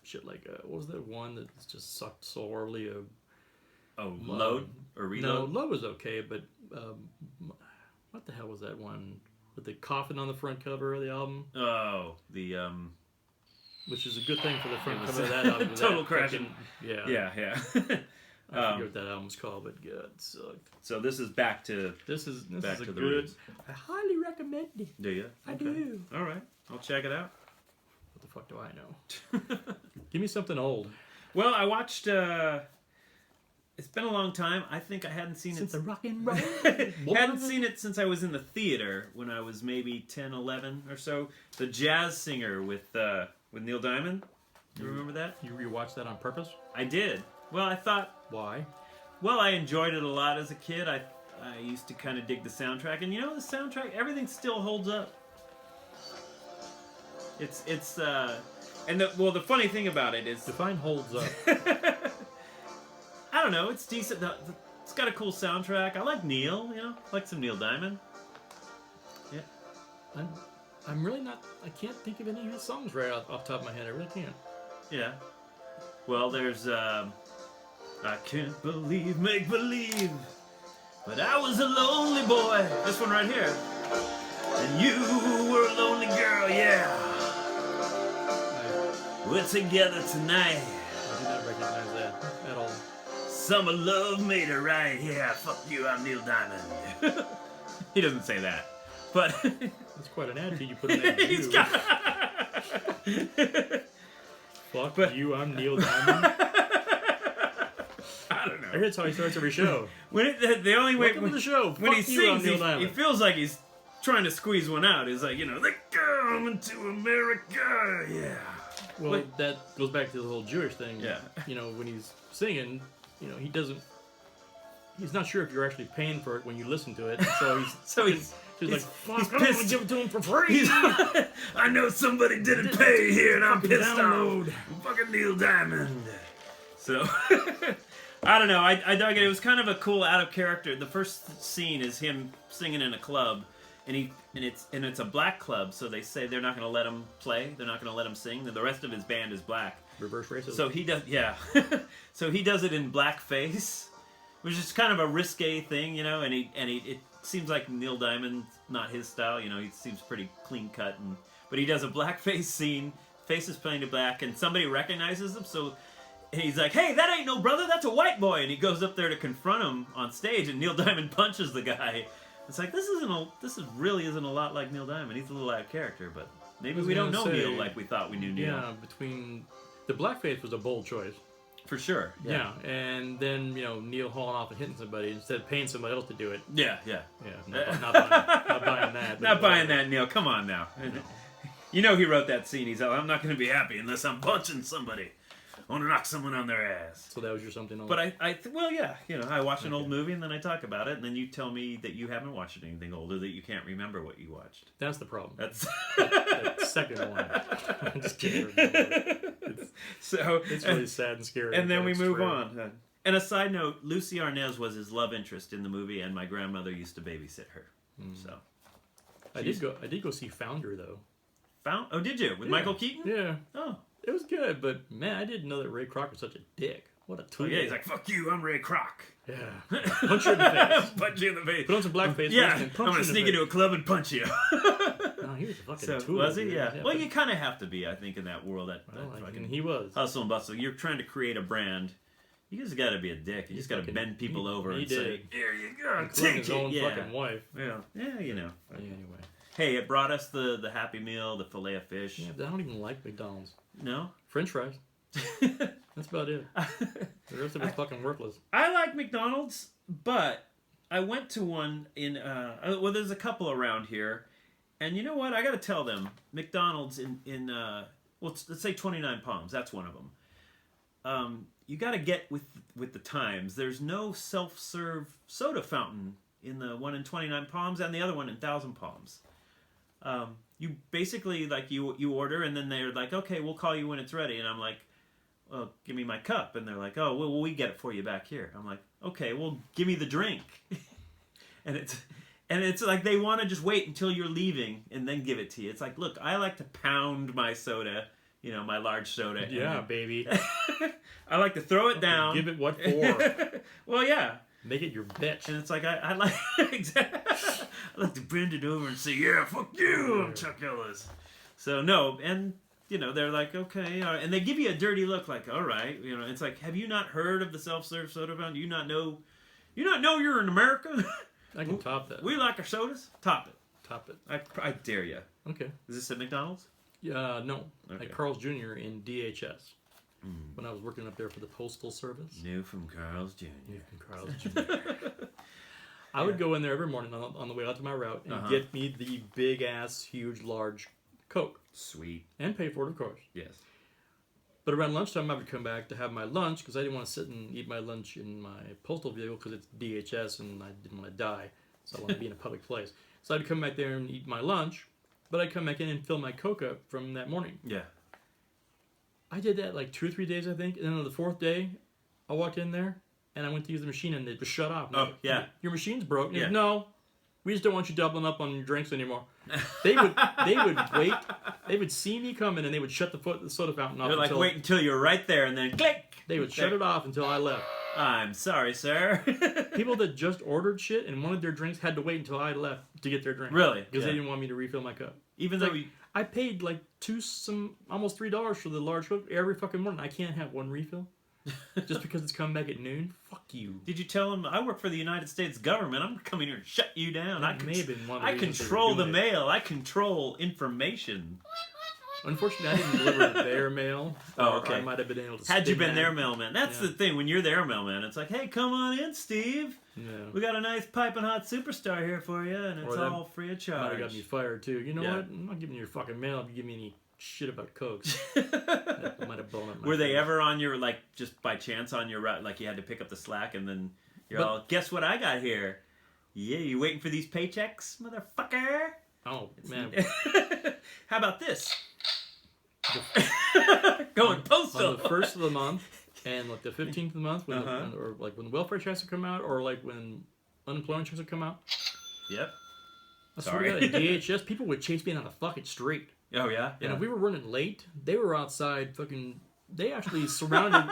shit like what was that one that just sucked so horribly? Load or reload? No, Load was okay, but what the hell was that one with the coffin on the front cover of the album? Oh, the Which is a good thing for the front It was cover of that album. total that correction. fucking- yeah. I forget what that album's called, but God, it sucked. So this is back to This is back a to the good. roots. I highly recommend it. Do you? I do. All right, I'll check it out. What the fuck do I know? Give me something old. Well, I watched. It's been a long time. I think I hadn't seen Since it. the rock and roll. Hadn't seen it since I was in the theater when I was maybe 10, 11 or so. The Jazz Singer with Neil Diamond. You remember that? You rewatched that on purpose? I did. Well, I thought. Why? Well, I enjoyed it a lot as a kid. I used to kind of dig the soundtrack, and you know the soundtrack, everything still holds up. And the funny thing about it is, Define holds up. I don't know, it's decent. It's got a cool soundtrack. I like Neil, I like some Neil Diamond. Yeah. I'm really not. I can't think of any of his songs right off the top of my head. I really can't. Yeah. Well, there's I can't believe, make believe, but I was a lonely boy. This one right here. And you were a lonely girl, yeah. We're together tonight. I do not recognize that at all. Summer love made it right. Yeah, fuck you, I'm Neil Diamond. He doesn't say that, but That's quite an attitude you put in that. he's got. Fuck you, I'm Neil Diamond. I don't know. I hear that's how he starts every show. The only way Welcome to the show. when he Fuck you, I'm sings, Neil he Diamond. feels like he's trying to squeeze one out. He's like, they're coming to America, yeah. Well, Wait. that goes back to the whole Jewish thing. Yeah. When he's singing, he doesn't. He's not sure if you're actually paying for it when you listen to it. So he's like, fuck, he's I don't want to pissed. give it to him for free. I know somebody didn't pay here, and I'm Fucking pissed download. off. Fucking Neil Diamond. So, I don't know. I dug it. It was kind of a cool out of character. The first scene is him singing in a club, and it's a black club. So they say they're not going to let him play. They're not going to let him sing. The rest of his band is black. Reverse racism. So he does, yeah. So he does it in blackface, which is kind of a risque thing, and it seems like Neil Diamond's not his style, he seems pretty clean cut, but he does a blackface scene, face is painted black, and somebody recognizes him, so he's like, hey, that ain't no brother, that's a white boy, and he goes up there to confront him on stage, and Neil Diamond punches the guy. It's like, this really isn't a lot like Neil Diamond. He's a little out of character, but maybe we don't know Neil like we thought we knew Neil. Yeah, the blackface was a bold choice. For sure. Yeah, and then Neil hauling off and hitting somebody instead of paying somebody else to do it. Yeah. Not buying that. Not buying that, Neil. Come on now. No. He wrote that scene. He's like, I'm not going to be happy unless I'm punching somebody. I want to knock someone on their ass. So that was your something on. But I watch an old movie and then I talk about it, and then you tell me that you haven't watched anything older, that you can't remember what you watched. That's the problem. That's that second one. I just can't remember. It's really sad and scary. And then we it's move true. on. And a side note, Lucy Arnaz was his love interest in the movie, and my grandmother used to babysit her. So I did go see Founder though. Oh, did you? With Michael Keaton? Yeah. Oh. It was good, but man, I didn't know that Ray Kroc was such a dick. What a tool. Oh, yeah, he's like, fuck you, I'm Ray Kroc. Yeah. Punch you in the face. Punch you in the face. Put on some blackface. Yeah, and I'm punch going to sneak into a club and punch you. No, he was a fucking tool. Was he? Dude. Yeah. Well, but- you kind of have to be, I think, in that world. and he was. Hustle and bustle. You're trying to create a brand. You just got to be a dick. You just got to bend people over and say, here you go, Including take his it. own Yeah. fucking wife. Yeah, Anyway. Hey, it brought us the Happy Meal, the filet of fish. Yeah, but I don't even like McDonald's. No? French fries. That's about it. The rest of it's fucking worthless. I like McDonald's, but I went to one in, there's a couple around here. And you know what? I got to tell them, McDonald's let's say 29 Palms. That's one of them. You got to get with the times. There's no self-serve soda fountain in the one in 29 Palms and the other one in 1,000 Palms. You basically, like, you order, and then they're like, okay, we'll call you when it's ready. And I'm like, well, give me my cup. And they're like, oh, well, we get it for you back here. I'm like, okay, well, give me the drink. and it's like they want to just wait until you're leaving and then give it to you. It's like, look, I like to pound my soda, my large soda. Yeah, baby. I like to throw it down. Give it what for? Well, yeah. Make it your bitch. And it's like, I like I like to bend it over and say, yeah, fuck you, I'm Chuck Ellis. So, no, and, they're like, okay, all right. And they give you a dirty look like, all right. It's like, have you not heard of the self-serve soda fountain? Do you not know you're in America? I can top that. We like our sodas? Top it. Top it. I dare you. Okay. Is this at McDonald's? No. Okay. At Carl's Jr. in DHS. When I was working up there for the Postal Service. New from Carl's Jr. New from Carl's Jr. I would go in there every morning on the way out to my route and get me the big-ass, huge, large Coke. Sweet. And pay for it, of course. Yes. But around lunchtime, I would come back to have my lunch because I didn't want to sit and eat my lunch in my postal vehicle because it's DHS and I didn't want to die. So I wanted to be in a public place. So I'd come back there and eat my lunch. but I come back in and fill my Coke up from that morning. Yeah. I did that like 2 or 3 days, I think. And then on the 4th day, I walked in there and I went to use the machine and it was shut off. Oh, yeah. Your machine's broke. Yeah. No, we just don't want you doubling up on your drinks anymore. They would wait. They would see me coming and they would shut the soda fountain off. They're like, wait until you're right there and then click. They would shut it off until I left. I'm sorry, sir. People that just ordered shit and wanted their drinks had to wait until I left to get their drink. Really? Because they didn't want me to refill my cup. Even though I paid like almost $3 for the large Coke every fucking morning. I can't have one refill just because it's coming back at noon. Fuck you. Did you tell them I work for the United States government? I'm coming here to shut you down. That may have been one of the I reasons control they were the doing it. mail. I control information. Unfortunately, I didn't deliver their mail. Oh, okay. I might have been able to. Had you spin been that. their mailman, that's the thing. When you're their mailman, it's like, hey, come on in, Steve. Yeah. We got a nice piping hot superstar here for you, and it's all free of Might charge. have got me fired too. You know Yeah. what? I'm not giving you your fucking mail if you give me any shit about Cokes. That might have blown up my Were they face. ever on your, like, just by chance on your route, like you had to pick up the slack, and then you're But- all, guess what I got here? Yeah, you waiting for these paychecks, motherfucker? Oh man. How about this? Going postal. On the 1st of the month and like the 15th of the month, when Uh-huh. or like when welfare checks would come out, or like when unemployment checks would come out. Yep. I swear to God, at DHS, people would chase me down the fucking street. Oh yeah. And if we were running late, they were outside fucking. They actually surrounded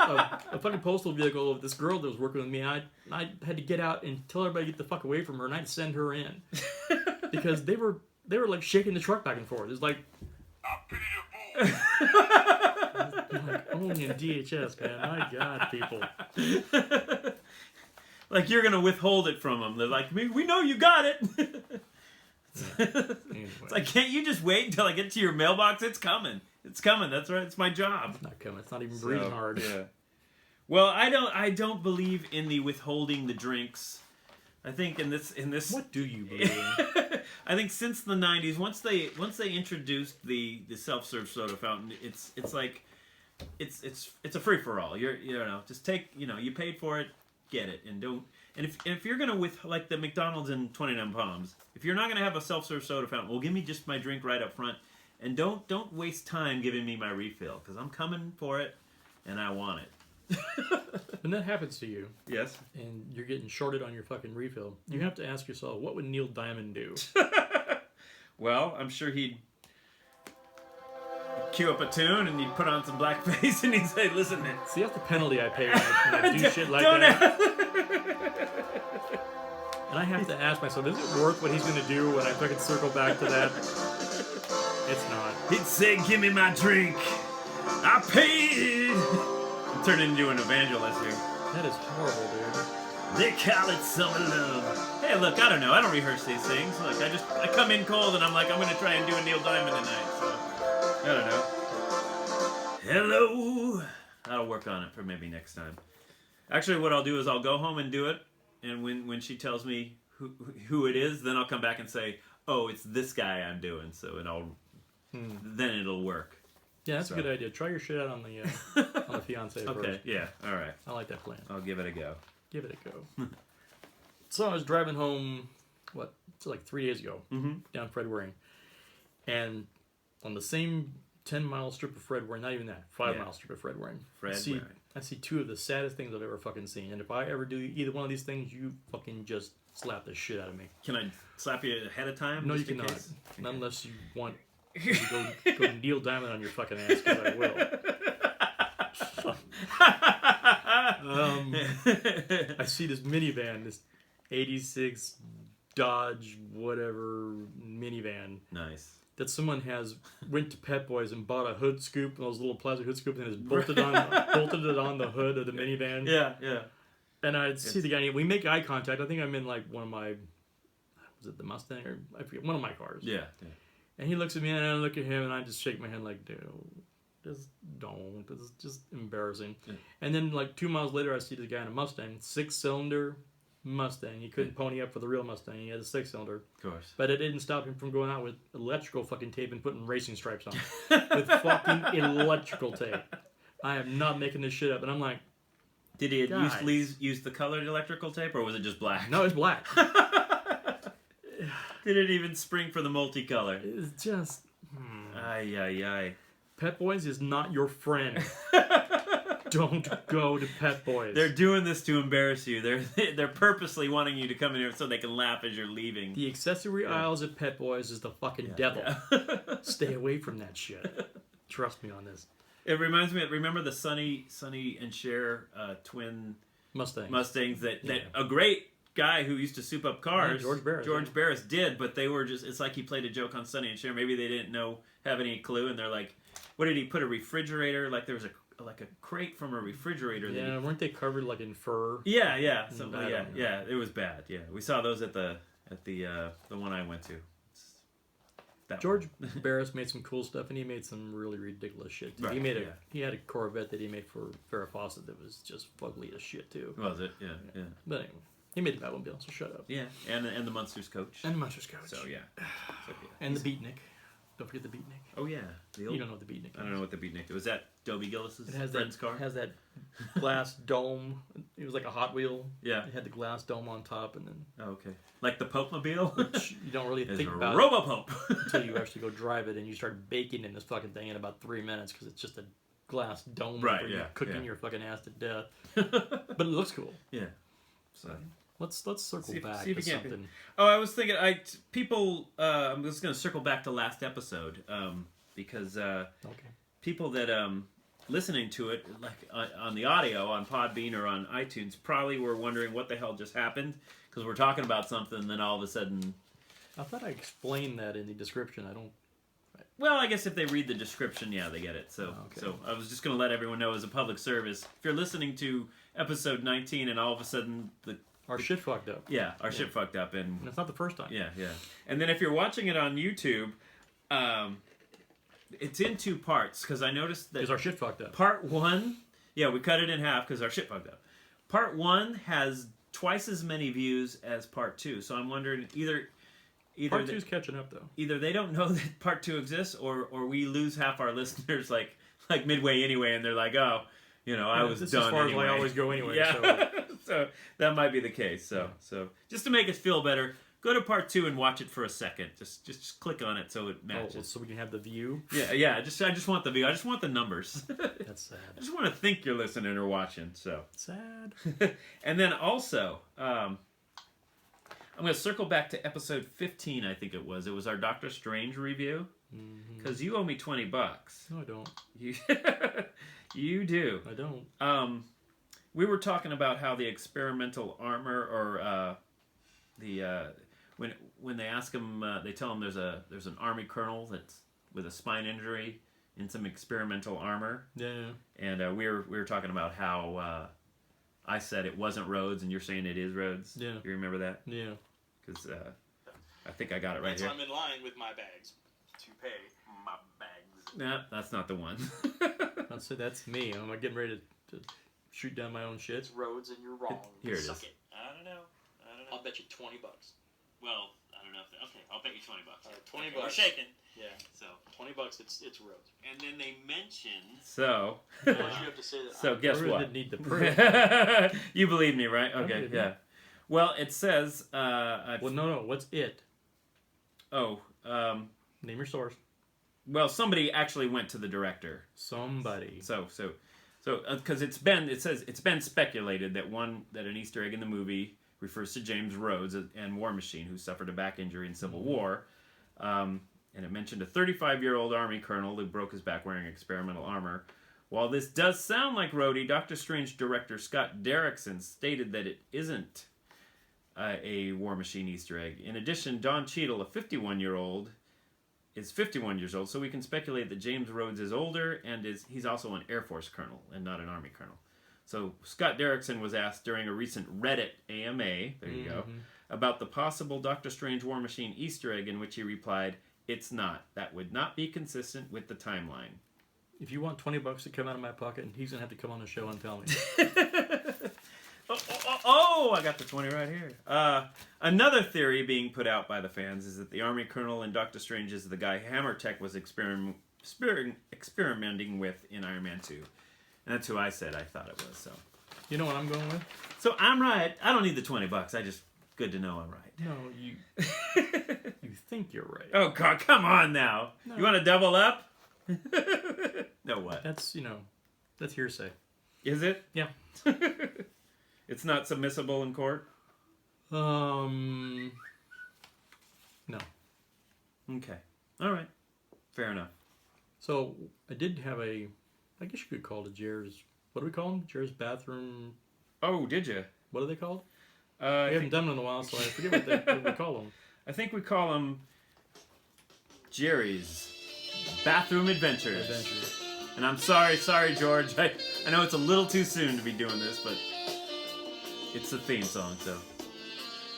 a fucking postal vehicle of this girl that was working with me. And I had to get out and tell everybody to get the fuck away from her, and I had to send her in because they were like shaking the truck back and forth. It's like. Like only in DHS, man. My God, people. Like you're gonna withhold it from them. They're like, we know you got it. Anyway. It's like, can't you just wait until I get to your mailbox? It's coming. It's coming. That's right. It's my job. It's not coming. It's not even breathing hard. Yeah. Well, I don't believe in the withholding the drinks. I think in this. What do you believe in? I think since the '90s, once they introduced the self-serve soda fountain, it's like it's a free for all. You know just take you paid for it, get it, and don't. And if you're gonna with like the McDonald's in 29 Palms, if you're not gonna have a self-serve soda fountain, well, give me just my drink right up front, and don't waste time giving me my refill because I'm coming for it, and I want it. When that happens to you, Yes. and you're getting shorted on your fucking refill, you have to ask yourself, what would Neil Diamond do? Well, I'm sure he'd cue up a tune and he'd put on some blackface and he'd say, "Listen, man, See, that's the penalty I pay when I do shit like don't that. And I have to ask myself, is it worth what he's going to do when I fucking circle back to that? It's not. He'd say, "Give me my drink. I paid." Turn into an evangelist here. That is horrible, dude. They call it summer love. Hey, look, I don't know. I don't rehearse these things. Look, I come in cold and I'm like, I'm going to try and do a Neil Diamond tonight. So, I don't know. Hello. I'll work on it for maybe next time. Actually, what I'll do is I'll go home and do it. And when she tells me who it is, then I'll come back and say, oh, it's this guy I'm doing. So then it'll work. Yeah, that's a good idea. Try your shit out on the fiance first. Okay, yeah, all right. I like that plan. I'll give it a go. Give it a go. So I was driving home, like 3 days ago, down Fred Waring. And on the same 10-mile strip of Fred Waring, not even that, 5-mile strip of Fred Waring. Waring. I see two of the saddest things I've ever fucking seen. And if I ever do either one of these things, you fucking just slap the shit out of me. Can I slap you ahead of time? No, you just in cannot. case? Not unless you want to go Neil Diamond on your fucking ass, because I will. I see this minivan, this 86 Dodge whatever minivan Nice. that someone went to Pet Boys and bought a hood scoop, those little plastic hood scoops, and has bolted it on the hood of the minivan. Yeah. And I see the guy, and we make eye contact. I think I'm in like one of my, was it the Mustang, or I forget, one of my cars. Yeah. And he looks at me, and I look at him, and I just shake my head like, dude, just don't. This is just embarrassing. Yeah. And then like 2 miles later, I see the guy in a Mustang, 6-cylinder Mustang. He couldn't pony up for the real Mustang. He had a 6-cylinder. Of course. But it didn't stop him from going out with electrical fucking tape and putting racing stripes on. With fucking electrical tape. I am not making this shit up. And I'm like, Did he Guys. use the colored electrical tape, or was it just black? no, it's black. Didn't even spring for the multicolor. It's just... Ay, ay, ay. Pet Boys is not your friend. Don't go to Pet Boys. They're doing this to embarrass you. They're purposely wanting you to come in here so they can laugh as you're leaving. The accessory aisles at Pet Boys is the fucking devil. Yeah. Stay away from that shit. Trust me on this. It reminds me. Remember the Sonny and Cher twin Mustangs that a great guy who used to soup up cars. Yeah, George Barris did, but they were just. It's like he played a joke on Sonny and Cher. Maybe they didn't have any clue, and they're like, "What did he put a refrigerator? Like there was a crate from a refrigerator." Yeah, weren't they covered like in fur? Yeah, something. Yeah, it was bad. Yeah, we saw those at the one I went to. George Barris made some cool stuff, and he made some really ridiculous shit too. Right, He had a Corvette that he made for Farrah Fawcett that was just fugly as shit too. Was it? Yeah. But anyway, he made the Batmobile, so shut up. Yeah, and the Munsters coach. And the Munsters coach. So yeah. And the Beatnik. Don't forget the Beatnik. Oh yeah. You don't know what the Beatnik is. I don't know what the Beatnik is. Was that Dobie Gillis's friend's car? It has that glass dome. It was like a Hot Wheel. Yeah. It had the glass dome on top, and then... Oh, okay. Like the Pope-mobile? Which you don't really think about Robo-Pope. until you actually go drive it, and you start baking in this fucking thing in about 3 minutes, because it's just a glass dome where you're cooking your fucking ass to death. But it looks cool. Yeah. So... Let's circle back to something. Oh, I was thinking, I'm just going to circle back to last episode, because people that listening to it, like on the audio, on Podbean or on iTunes, probably were wondering what the hell just happened, because we're talking about something, and then all of a sudden... I thought I explained that in the description. I don't... Well, I guess if they read the description, yeah, they get it. So I was just going to let everyone know as a public service, if you're listening to episode 19 and all of a sudden our shit fucked up. Yeah, shit fucked up. And it's not the first time. Yeah. And then if you're watching it on YouTube, it's in 2 parts, because I noticed that... Because our shit fucked up. Part 1, we cut it in half because our shit fucked up. Part 1 has twice as many views as Part 2, so I'm wondering either Part 2's catching up, though. Either they don't know that Part 2 exists, or we lose half our listeners like midway anyway, and they're like, oh... I was this done as far anyway. as I always go anyway. Yeah. So. So that might be the case. So just to make us feel better, go to part 2 and watch it for a second. Just click on it so it matches. Oh, so we can have the view. Yeah. I just want the view. I just want the numbers. That's sad. I just want to think you're listening or watching. So sad. And then also, I'm going to circle back to episode 15. I think it was. It was our Doctor Strange review. Because you owe me $20. No, I don't. You do. I don't. We were talking about how the experimental armor, or when they ask him, they tell him there's an army colonel that's with a spine injury in some experimental armor. Yeah. And we were talking about how I said it wasn't Rhodes, and you're saying it is Rhodes. Yeah. You remember that? Yeah. Because I think I got it right here. I'm in line with my bags to pay my bags. Nah, that's not the one. That's me. I'm getting ready to shoot down my own shit. It's Rhodes and you're wrong. Here it Suck is. it. I don't know. I'll bet you $20. Well, I don't know. Okay, I'll bet you $20. $20. We're shaking. Yeah. So $20. It's Rhodes. And then they mentioned. So. Why do you have to say that? So guess really what? Didn't need the proof. You believe me, right? Okay. Yeah. Well, it says. Well, no. What's it? Oh. Name your source. Well, somebody actually went to the director. Somebody. So, because it says it's been speculated that an Easter egg in the movie refers to James Rhodes and War Machine, who suffered a back injury in Civil War, and it mentioned a 35-year-old Army colonel who broke his back wearing experimental armor. While this does sound like Rhodey, Doctor Strange director Scott Derrickson stated that it isn't a War Machine Easter egg. In addition, Don Cheadle, a 51-year-old. Is 51 years old, so we can speculate that James Rhodes is older, and he's also an Air Force colonel and not an Army colonel. So Scott Derrickson was asked during a recent Reddit AMA, there you go, about the possible Doctor Strange War Machine Easter egg, in which he replied, "It's not. That would not be consistent with the timeline." If you want $20 to come out of my pocket, he's gonna have to come on the show and tell me. I got the 20 right here. Another theory being put out by the fans is that the Army colonel in Doctor Strange is the guy Hammer Tech was experimenting with in Iron Man 2. And that's who I said I thought it was. So, you know what I'm going with? So I'm right. I don't need the $20. Good to know I'm right. No, you. think you're right. Oh, God, come on now. No. You want to double up? No, what? That's, that's hearsay. Is it? Yeah. It's not submissible in court? No. Okay. All right. Fair enough. So, I did have I guess you could call it a Jer's, what do we call them? Jer's bathroom, Oh, did you? what are they called? I I haven't done them in a while, so I forget what we call them. think we call them Jerry's Bathroom Adventures. Adventures. And I'm sorry, George. I know it's a little too soon to be doing this, but it's the theme song, so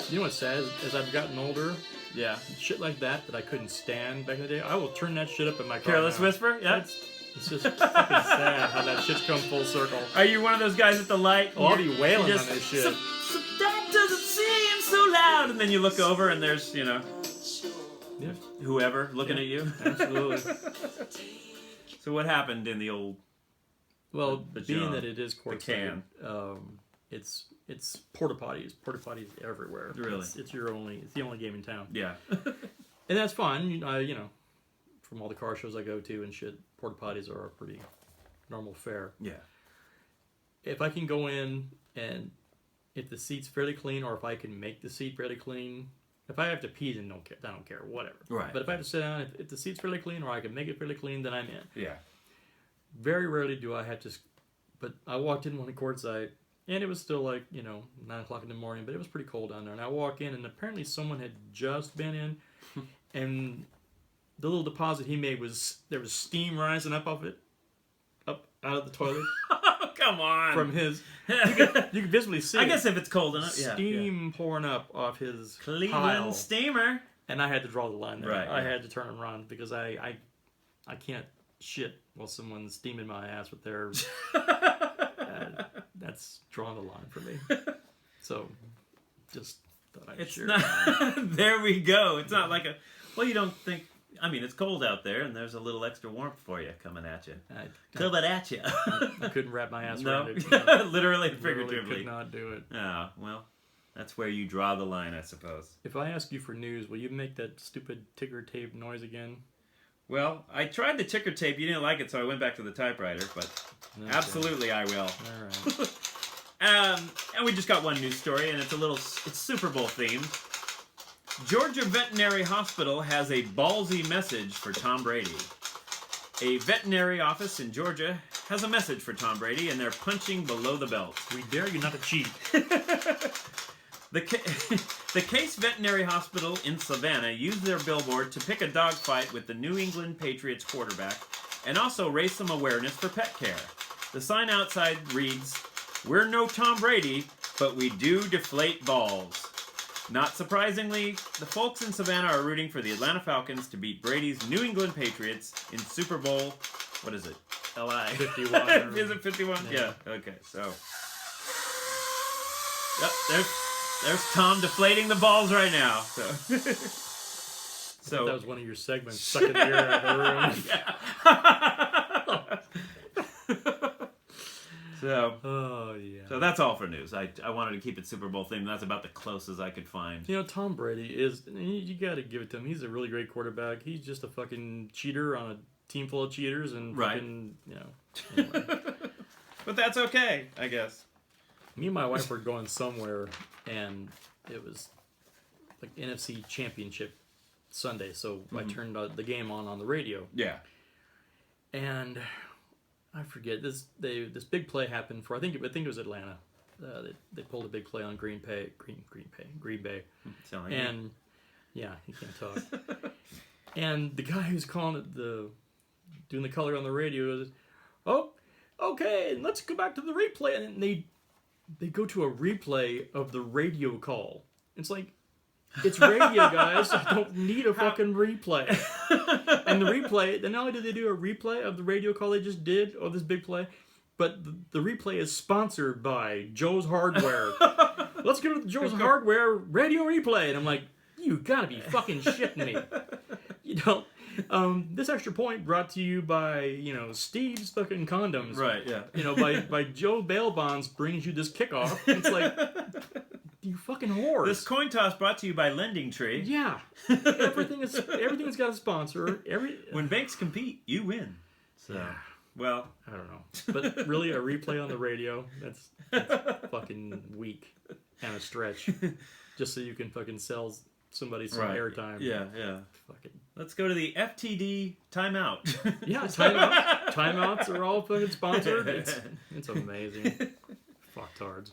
You know what's sad? As I've gotten older, yeah. shit like that I couldn't stand back in the day, I will turn that shit up in my car Careless now. Whisper? Yeah. It's just fucking sad how that shit's come full circle. Are you one of those guys at the light? Oh, I'll be wailing You on this shit. So that doesn't seem so loud. And then you look over and there's, Yeah, whoever looking at you. absolutely. So what happened in the old... Well, The being jar, that it is courtside, it's porta potties everywhere. Really? It's the only game in town, Yeah. and that's fun. From all the car shows I go to and shit, porta potties are a pretty normal fare. Yeah. If I can go in and if the seat's fairly clean, or if I can make the seat fairly clean, if I have to pee, then I don't care, whatever. Right. But if I have to sit down, if the seat's fairly clean, or I can make it fairly clean, then I'm in. Yeah. Very rarely do I have to, but I walked in one courtside, and it was still 9 o'clock in the morning, but it was pretty cold down there. And I walk in, and apparently someone had just been in, and the little deposit he made there was steam rising up off it, up out of the toilet Oh, come on. from his. You could visibly see. I it. Guess guess if it's cold enough. steam pouring up off his Cleveland pile, steamer. and I had to draw the line there. Right, I yeah. had to turn around because I can't shit while someone's steaming my ass with their. That's drawing the line for me. So, just thought I'd It's share. not. There we go. It's not like a. Well, you don't think. I mean, it's cold out there, and there's a little extra warmth for you coming at you. Coming at you. I couldn't wrap my ass No, around it. literally, and Literally figuratively. could not do it. Oh, well, that's where you draw the line, I suppose. If I ask you for news, will you make that stupid ticker tape noise again? Well, I tried the ticker tape. You didn't like it, so I went back to the typewriter. But Okay. absolutely, I will. All right. And we just got one news story, and it's Super Bowl themed. Georgia Veterinary Hospital has a ballsy message for Tom Brady. A veterinary office in Georgia has a message for Tom Brady, and they're punching below the belt. We dare you not to cheat. The Case Veterinary Hospital in Savannah used their billboard to pick a dogfight with the New England Patriots quarterback and also raise some awareness for pet care. The sign outside reads, "We're no Tom Brady, but we do deflate balls." Not surprisingly, the folks in Savannah are rooting for the Atlanta Falcons to beat Brady's New England Patriots in Super Bowl, what is it? LI. 51. Is it 51? Yeah. Yeah. Okay, so. Yep, there's Tom deflating the balls right now. So. That was one of your segments. Sucking the air out of the room. So Oh, yeah. So that's all for news. I wanted to keep it Super Bowl themed. That's about the closest I could find. Tom Brady is, you got to give it to him. He's a really great quarterback. He's just a fucking cheater on a team full of cheaters and Right. fucking, anyway. But that's okay, I guess. Me and my wife were going somewhere, and it was like NFC Championship Sunday, so I turned the game on the radio, Yeah. and I forget this big play happened for I think it was Atlanta. They pulled a big play on Green Bay, Sound like and yeah, he can't talk. And the guy who's calling it doing the color on the radio is, "Oh, okay, let's go back to the replay," and they go to a replay of the radio call. It's like, it's radio, guys. I don't need a fucking replay. And the replay, then not only did they do a replay of the radio call they just did, or this big play, but the replay is sponsored by Joe's Hardware. Let's go to the Joe's Hardware radio replay. And I'm like, you gotta be fucking shitting me. This extra point brought to you by, Steve's fucking condoms. Right, yeah. By Joe Bail Bonds brings you this kickoff. It's like, You fucking whore. This coin toss brought to you by Lending Tree. Yeah. Everything's got a sponsor. When banks compete, you win. So, well, I don't know. But really, a replay on the radio, that's fucking weak and a stretch. Just so you can fucking sell somebody some airtime. Yeah. Fucking. Let's go to the FTD timeout. Yeah, timeouts. Timeouts are all fucking sponsored. It's amazing. Fucktards.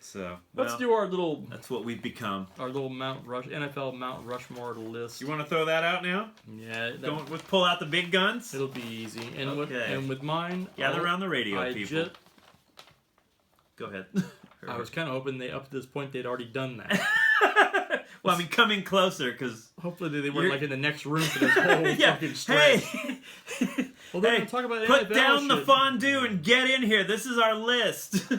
So let's do our little. That's what we've become. Our little NFL Mount Rushmore list. You want to throw that out now? Yeah. Let's pull out the big guns. It'll be easy. And with mine, gather around the radio, people. Go ahead. I was kind of hoping up to this point they'd already done that. Well, I mean, coming closer because hopefully they weren't like in the next room for this whole fucking stretch. Hey. Well, they're gonna talk about put NFL down shit. the fondue and get in here. This is our list.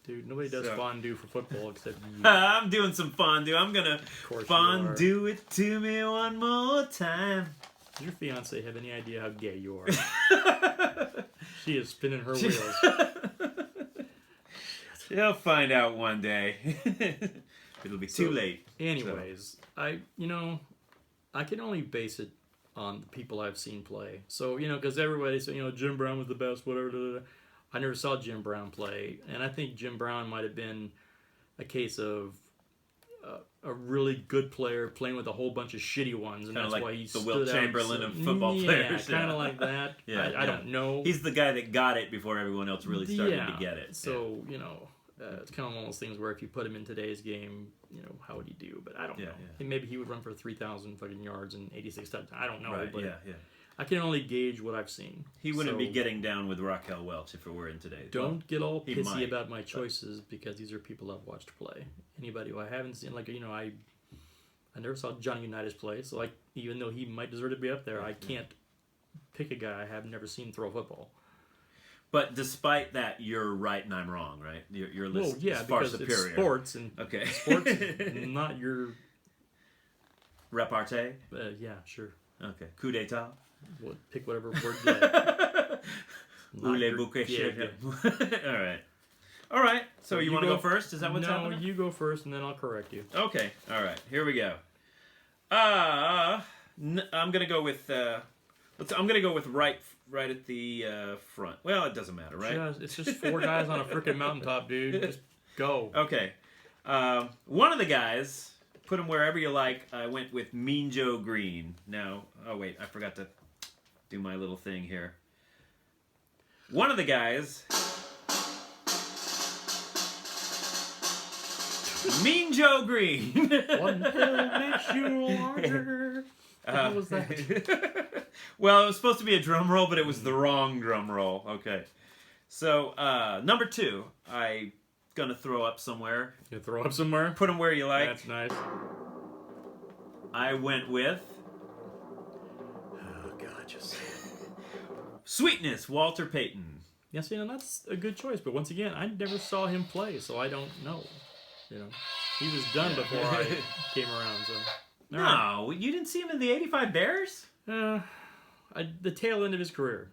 Dude, nobody does fondue for football except you. I'm doing some fondue. I'm gonna fondue it to me one more time. Does your fiance have any idea how gay you are? She is spinning her wheels. You'll find out one day. It'll be too late. Anyways, I can only base it on the people I've seen play. So, because everybody said, Jim Brown was the best, whatever. I never saw Jim Brown play. And I think Jim Brown might have been a case of a really good player playing with a whole bunch of shitty ones. And kinda that's like why he the stood Wilt Chamberlain of football players. Yeah, kind of like that. I don't know. He's the guy that got it before everyone else really started to get it. So, it's kind of one of those things where if you put him in today's game, how would he do? But I don't know. And maybe he would run for 3,000 fucking yards and 86 touchdowns. I don't know. Right, but yeah. I can only gauge what I've seen. He wouldn't be getting down with Raquel Welch if it were in today's. Don't get all pissy about my choices because these are people I've watched play. Anybody who I haven't seen, I never saw Johnny Unitas play, so even though he might deserve to be up there, I can't pick a guy I have never seen throw a football. But despite that, you're right and I'm wrong, right? Your list is far because superior. It's sports and sports is not your repartee. Yeah, sure. Okay, coup d'état. Pick whatever word you like. All right. So you want to go first? Is that what's happening? No, you go first, and then I'll correct you. Okay. All right. Here we go. I'm gonna go with. I'm gonna go with right at the front. Well, it doesn't matter, right? It's just 4 guys on a freaking mountaintop, dude. Just go. Okay. One of the guys, put him wherever you like. I went with Mean Joe Green. Now, oh wait, I forgot to do my little thing here. One of the guys, Mean Joe Green. One pill makes you larger. What was that? Well, it was supposed to be a drum roll, but it was the wrong drum roll. Okay. So, number 2, I gonna throw up somewhere. You throw up somewhere? Put them where you like. That's nice. I went with... Oh, God, just... Sweetness, Walter Payton. Yes, that's a good choice, but once again, I never saw him play, so I don't know. He was done before I came around, so... No, you didn't see him in the 85 Bears? The tail end of his career,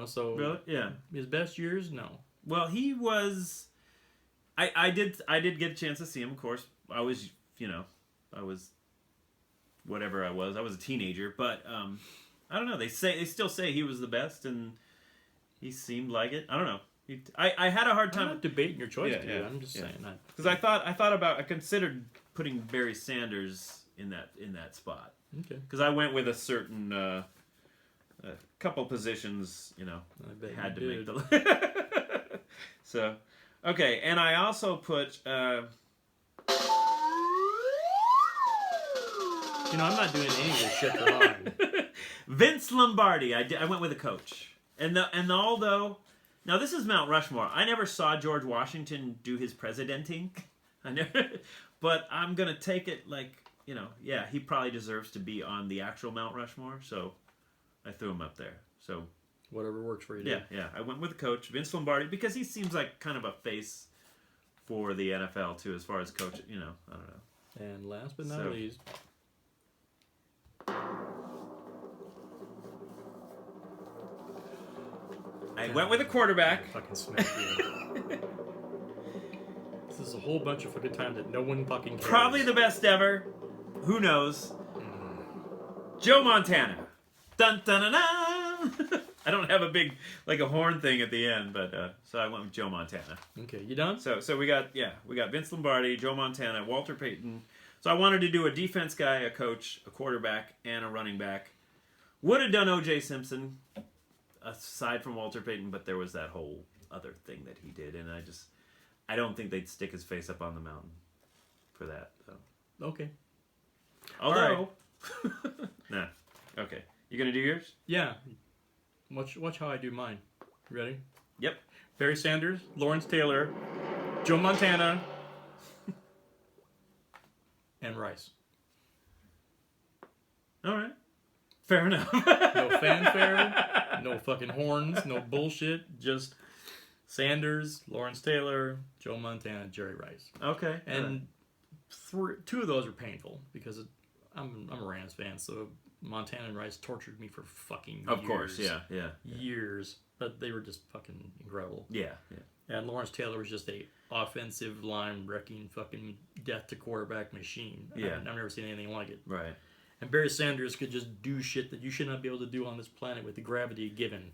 so... Really? Yeah. His best years? No. Well, he was... I did get a chance to see him, of course. I was whatever I was. I was a teenager, but I don't know. They still say he was the best, and he seemed like it. I don't know. I had a hard time. I'm not debating your choice, dude. Yeah, I'm just saying that because I considered putting Barry Sanders in that spot. Okay. Because I went with a certain a couple positions. I bet had to you make did. the. So, okay, and I also put. I'm not doing any of this shit for mine. Vince Lombardi. I went with a coach, and although now this is Mount Rushmore, I never saw George Washington do his presidenting. I never, but I'm gonna take it like he probably deserves to be on the actual Mount Rushmore, so I threw him up there. So whatever works for you. Yeah. I went with the coach Vince Lombardi because he seems like kind of a face for the NFL too, as far as coach. I don't know. And last but not least. I went with a quarterback. Fucking smack you. This is a whole bunch of fucking time that no one fucking cares. Probably the best ever. Who knows? Joe Montana. Dun dun dun dun. I don't have a big like a horn thing at the end, but so I went with Joe Montana. Okay, you done? So we got Vince Lombardi, Joe Montana, Walter Payton. So I wanted to do a defense guy, a coach, a quarterback, and a running back. Would have done O.J. Simpson, aside from Walter Payton, but there was that whole other thing that he did, and I don't think they'd stick his face up on the mountain for that. So. Okay. Although, nah. Okay, you gonna do yours? Yeah. Watch how I do mine. You ready? Yep. Barry Sanders, Lawrence Taylor, Joe Montana, and Rice. All right. Fair enough. No fanfare, no fucking horns, no bullshit. Just Sanders, Lawrence Taylor, Joe Montana, Jerry Rice. Okay. And two of those are painful because I'm a Rams fan, so Montana and Rice tortured me for fucking years. Of course, yeah. Years. But they were just fucking incredible. Yeah. And Lawrence Taylor was just a offensive line wrecking fucking death to quarterback machine. Yeah. I've never seen anything like it. Right. And Barry Sanders could just do shit that you should not be able to do on this planet with the gravity given.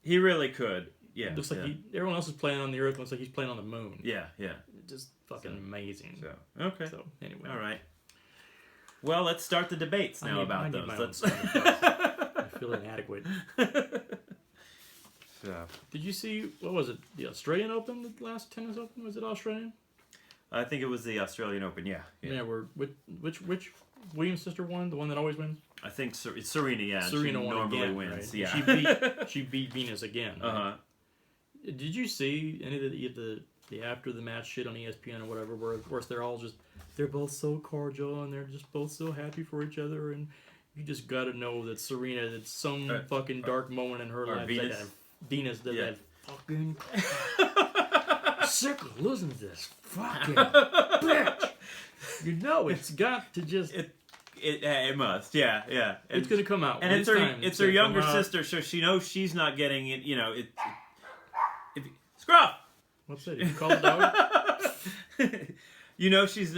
He really could. Yeah. Looks like everyone else is playing on the Earth. Looks like he's playing on the moon. Yeah. Just fucking amazing. So okay. So anyway. All right. Well, let's start the debates now about those. I feel inadequate. So. Did you see, what was it, the Australian Open, the last tennis Open? Was it Australian? I think it was the Australian Open, yeah. Which Williams' sister won? The one that always wins? I think it's Serena, yeah. Serena she won normally again, wins, right? yeah. She beat Venus again. Right? Uh-huh. Did you see any of the after the match shit on ESPN or whatever, where of course they're both so cordial and they're just both so happy for each other, and you just gotta know that Serena, at some fucking dark moment in her life, Venus did that fucking sick of listening to this fucking bitch. You know it's got to just it must, yeah. And it's gonna come out, and it's her younger sister, so she knows she's not getting it. You know, Scruff. What's that? You call the dog? You know she's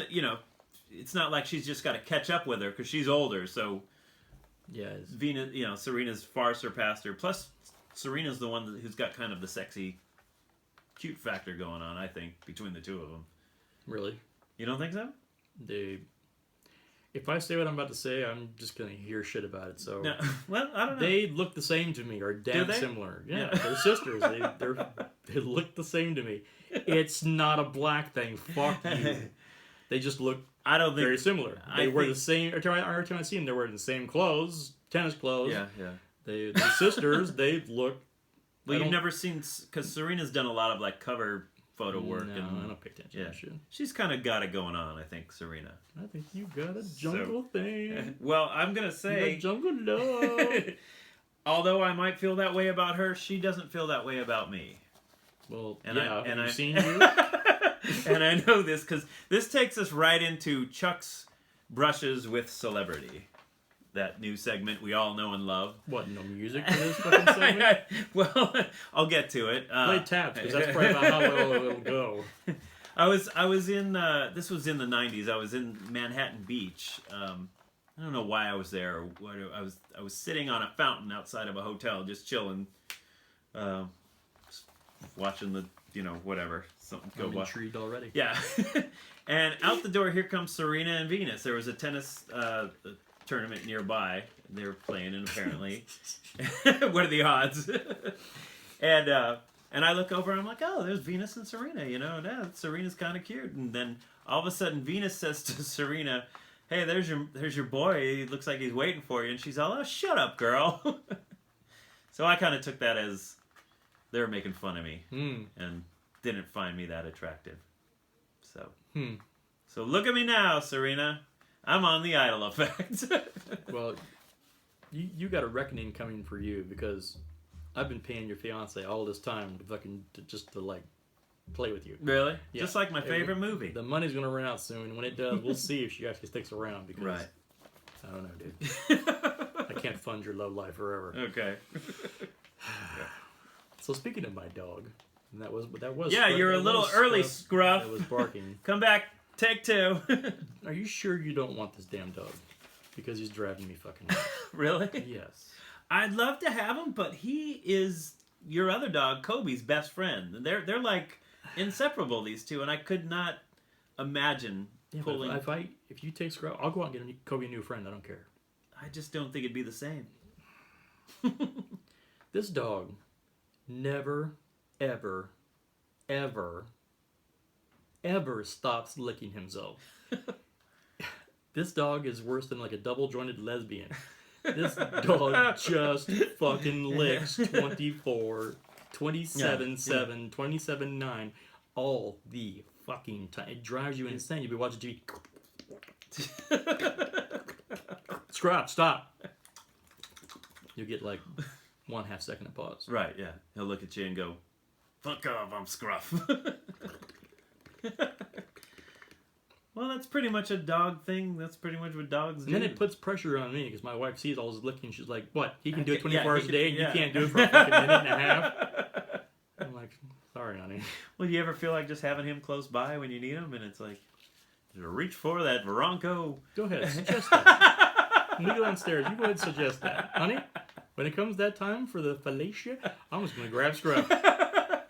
it's not like she's just got to catch up with her because she's older. So yeah, Venus, Serena's far surpassed her. Plus, Serena's the one who's got kind of the sexy, cute factor going on. I think between the two of them. Really? You don't think so? If I say what I'm about to say, I'm just gonna hear shit about it. So, no. Well, I don't know. They look the same to me, or damn similar. Yeah, they're sisters. They look the same to me. It's not a black thing. Fuck you. They just look. I don't think very similar. They wear the same. Every time I see them, they're wearing the same clothes, tennis clothes. Yeah. They're sisters. They look. Well, you've never seen, because Serena's done a lot of like cover photo work. No, and I don't pay attention to that shit. She's kind of got it going on, I think, Serena. I think you got a jungle thing. Well, I'm going to say... jungle love. Although I might feel that way about her, she doesn't feel that way about me. Well, and I've seen you. And I know this, because this takes us right into Chuck's Brushes with Celebrity. That new segment we all know and love. What, no music for this fucking segment? Well, I'll get to it. Play taps, because that's probably about how well it'll go. I was in, this was in the 90s, I was in Manhattan Beach. I don't know why I was there. Or what, I was sitting on a fountain outside of a hotel, just chilling. Just watching the, whatever. Something go by. I'm intrigued already. Yeah. And out the door, here comes Serena and Venus. There was a tennis... tournament nearby. They were playing, and apparently, what are the odds? And I look over, and I'm like, oh, there's Venus and Serena. Serena's kind of cute. And then all of a sudden, Venus says to Serena, "Hey, there's your boy. He looks like he's waiting for you." And she's all, "Oh, shut up, girl." So I kind of took that as they were making fun of me, and didn't find me that attractive. So look at me now, Serena. I'm on the Idol effect. Well, you got a reckoning coming for you, because I've been paying your fiance all this time to like play with you. Really? Yeah. Just like my favorite movie. The money's gonna run out soon. When it does, we'll see if she actually sticks around. Because right. I don't know, dude. I can't fund your love life forever. Okay. So speaking of my dog, And that was. Yeah, you're a little early, Scruff. That was barking. Come back, take 2. Are you sure you don't want this damn dog? Because he's driving me fucking nuts. Really? Yes. I'd love to have him, but he is your other dog, Kobe's best friend. They're like inseparable, these two, and I could not imagine pulling. If you take Scruff, I'll go out and get Kobe a new friend. I don't care. I just don't think it'd be the same. This dog never, ever, ever, ever stops licking himself. This dog is worse than like a double-jointed lesbian. This dog just fucking licks 24, 27/7, 27/9 all the fucking time. It drives you insane. You'll be watching TV. Scrap, stop. You get like 1/2 second of pause. Right, yeah. He'll look at you and go, "Fuck off, I'm Scruff." Well, that's pretty much a dog thing. That's pretty much what dogs do. And then it puts pressure on me because my wife sees all his licking. She's like, "What? He can do it 24 yeah, hours a day, and yeah. you can't do it for a fucking minute and a half." I'm like, "Sorry, honey." Well, do you ever feel like just having him close by when you need him, and it's like, reach for that Veronco? Go ahead, suggest that. When we go downstairs, you go ahead and suggest that, honey. When it comes that time for the fellatio, I'm just gonna grab Scruff.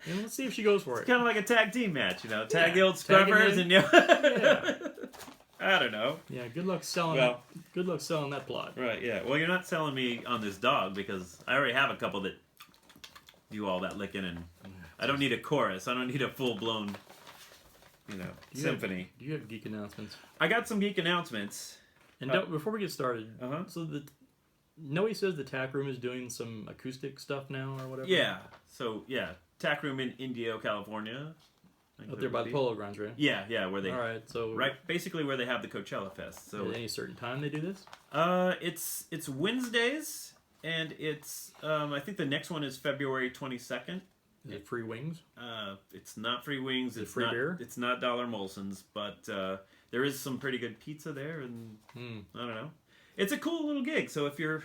And let's see if she goes for it. It's kind of like a tag team match, you know. Tag Yeah. the old Tag 'em Scruffers, in. and you. Yeah. I don't know. Yeah, good luck selling. Well- Good luck selling that plot. Right, yeah. Well, you're not selling me on this dog because I already have a couple that do all that licking, and I don't need a chorus. I don't need a full-blown, symphony. Do you have geek announcements? I got some geek announcements. And before we get started, Uh-huh. so Noe says the tack room is doing some acoustic stuff now or whatever. Yeah. So, yeah. Tack room in Indio, California. Up there by the polo grounds, right? Yeah, where they... All right, so Right, basically where they have the Coachella Fest. So at any certain time they do this? it's Wednesdays, and it's I think the next one is February 22nd. Is it free wings? It's not free wings. Is it It's free not, beer? It's not Dollar Molson's, but there is some pretty good pizza there, and I don't know. It's a cool little gig. So if you're,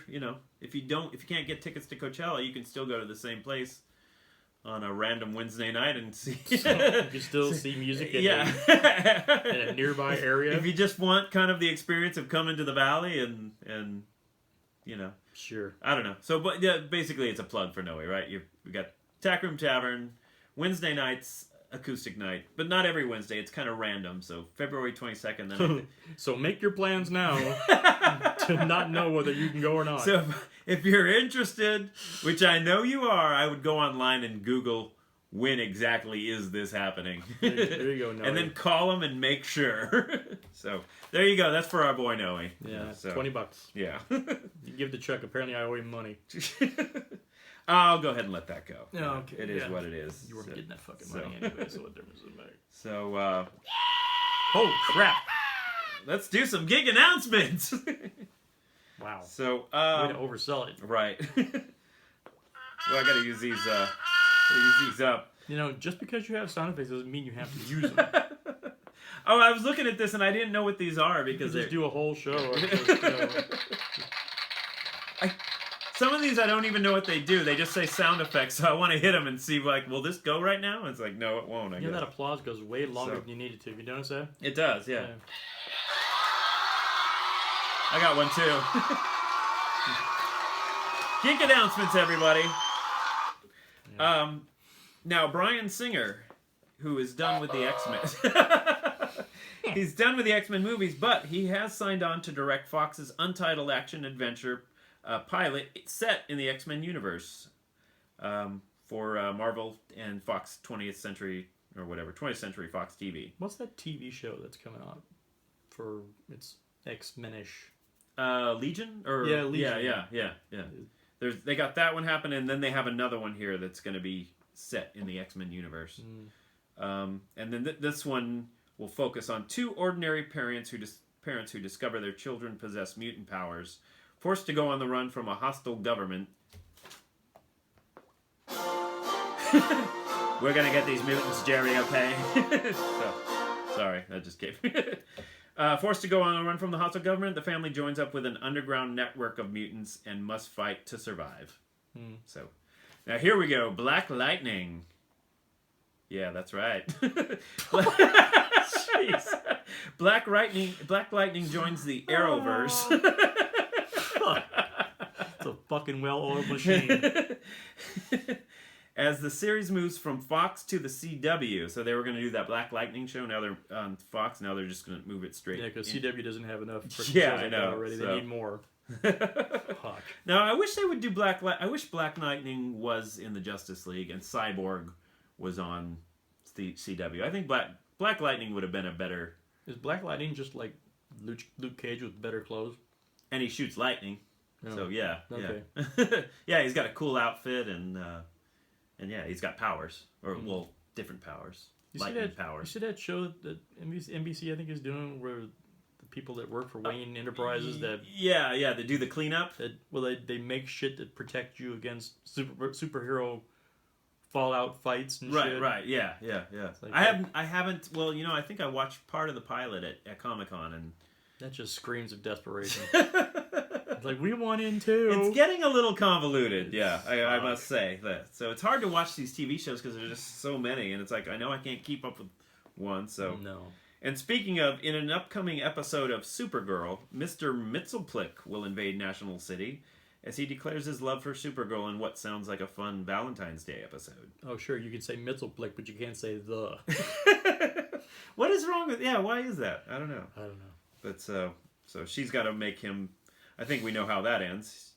if you can't get tickets to Coachella, you can still go to the same place on a random Wednesday night and see. So you can still see music in a nearby area. If you just want kind of the experience of coming to the valley and Sure. I don't know. So, but yeah, basically it's a plug for Noe, right? We got Tackroom Tavern, Wednesday nights, acoustic night, but not every Wednesday. It's kind of random. So February 22nd. Then So make your plans now to not know whether you can go or not. So if you're interested, which I know you are, I would go online and Google when exactly is this happening. There you go, Noe. And then call them and make sure. So there you go. That's for our boy Noe. Yeah, So, $20. Yeah. You give the check. Apparently, I owe him money. I'll go ahead and let that go. Yeah, okay. It is Yeah. what it is. You weren't So- getting that fucking so- money anyway, so what difference does it make? So, Oh, crap. let's do some gig announcements. Wow. So, Way to oversell it. right. Well, I gotta use these up. Just because you have sound effects doesn't mean you have to use them. Oh, I was looking at this and I didn't know what these are You because can just they're... do a whole show. Of just, Some of these I don't even know what they do. They just say sound effects, so I want to hit them and see, like, will this go right now? And it's like, no, it won't, I guess. that applause goes way longer So- than you need it to. Have you noticed that? It does, yeah. I got one, too. Geek announcements, everybody. Yeah. Now, Bryan Singer, who is done with the X-Men. He's done with the X-Men movies, but he has signed on to direct Fox's untitled action-adventure pilot set in the X-Men universe for Marvel and Fox 20th Century, or whatever, 20th Century Fox TV. What's that TV show that's coming out for its X-Men-ish? Legion? Or Yeah, Legion. Yeah. They got that one happening, and then they have another one here that's going to be set in the X-Men universe. And then this one will focus on two ordinary parents who discover their children possess mutant powers, forced to go on the run from a hostile government. We're gonna get these mutants, Jerry, okay? Sorry, that just came. Forced to go on a run from the hostile government, the family joins up with an underground network of mutants and must fight to survive. So, now here we go. Black Lightning. Yeah, that's right. Jeez. Black Lightning joins the Arrowverse. It's a fucking well-oiled machine. As the series moves from Fox to the CW, so they were going to do that Black Lightning show. Now they're on Fox. Now they're just going to move it straight. Yeah, because CW doesn't have enough. Yeah, shows I like know, that already. so. They need more. Fuck. Now I wish they would do I wish Black Lightning was in the Justice League and Cyborg was on the CW. I think Black Lightning would have been a better. Is Black Lightning just like Luke Cage with better clothes? And he shoots lightning. Oh, So yeah, okay. yeah, yeah. He's got a cool outfit and yeah, he's got powers well, different powers, lightning powers. You see that show that NBC I think is doing where the people that work for Wayne Enterprises that they do the cleanup. They make shit that protect you against superhero fallout fights and shit. Right, yeah. Like I haven't. Well, I think I watched part of the pilot at Comic-Con, and that just screams of desperation. It's like, we want in too. it's getting a little convoluted. Yeah, I must say that. So it's hard to watch these TV shows because there's just so many, and it's like I know I can't keep up with one. So no. And speaking of, in an upcoming episode of Supergirl, Mr. Mxyzptlk will invade National City as he declares his love for Supergirl in what sounds like a fun Valentine's Day episode. Oh, sure, you can say Mxyzptlk, but you can't say the. What is wrong with... Yeah, why is that? I don't know. But so she's got to make him... I think we know how that ends.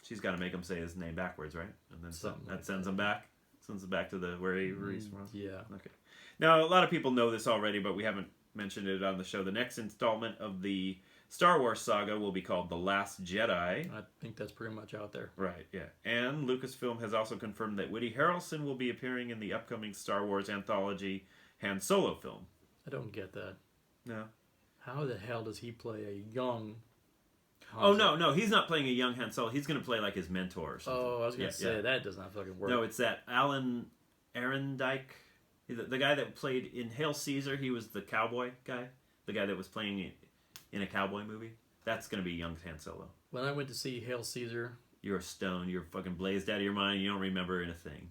She's got to make him say his name backwards, right? And then that sends him back. Sends him back to where he's from. Yeah. Okay. Now, a lot of people know this already, but we haven't mentioned it on the show. The next installment of the Star Wars saga will be called The Last Jedi. I think that's pretty much out there. Right, yeah. And Lucasfilm has also confirmed that Woody Harrelson will be appearing in the upcoming Star Wars anthology Han Solo film. I don't get that. No. How the hell does he play a young... Oh, no, he's not playing a young Han Solo. He's going to play like his mentor or something. Oh, I was going to say, that does not fucking work. No, it's that Alan Ehrenreich, the guy that played in Hail Caesar. He was the cowboy guy. The guy that was playing in a cowboy movie. That's going to be young Han Solo. When I went to see Hail Caesar... You're a stone. You're fucking blazed out of your mind. You don't remember anything.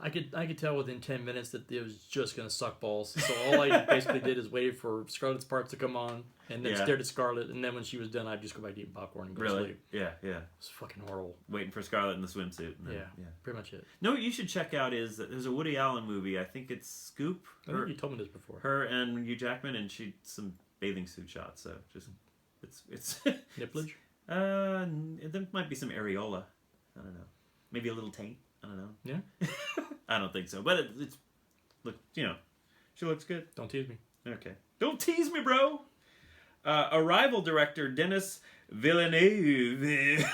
I could tell within 10 minutes that it was just going to suck balls. So all I basically did is wait for Scarlett's parts to come on and then stared at Scarlett. And then when she was done, I'd just go back to eating popcorn and go to sleep. Yeah. It's fucking horrible. Waiting for Scarlett in the swimsuit. And then, pretty much it. No, what you should check out is that there's a Woody Allen movie. I think it's Scoop. I think you told me this before. Her and Hugh Jackman, and some bathing suit shots. So just it's Nipplage? There might be some areola. I don't know. Maybe a little taint. I don't know. Yeah? I don't think so. But it's look, she looks good. Don't tease me. Okay. Don't tease me, bro. Arrival director Denis Villeneuve.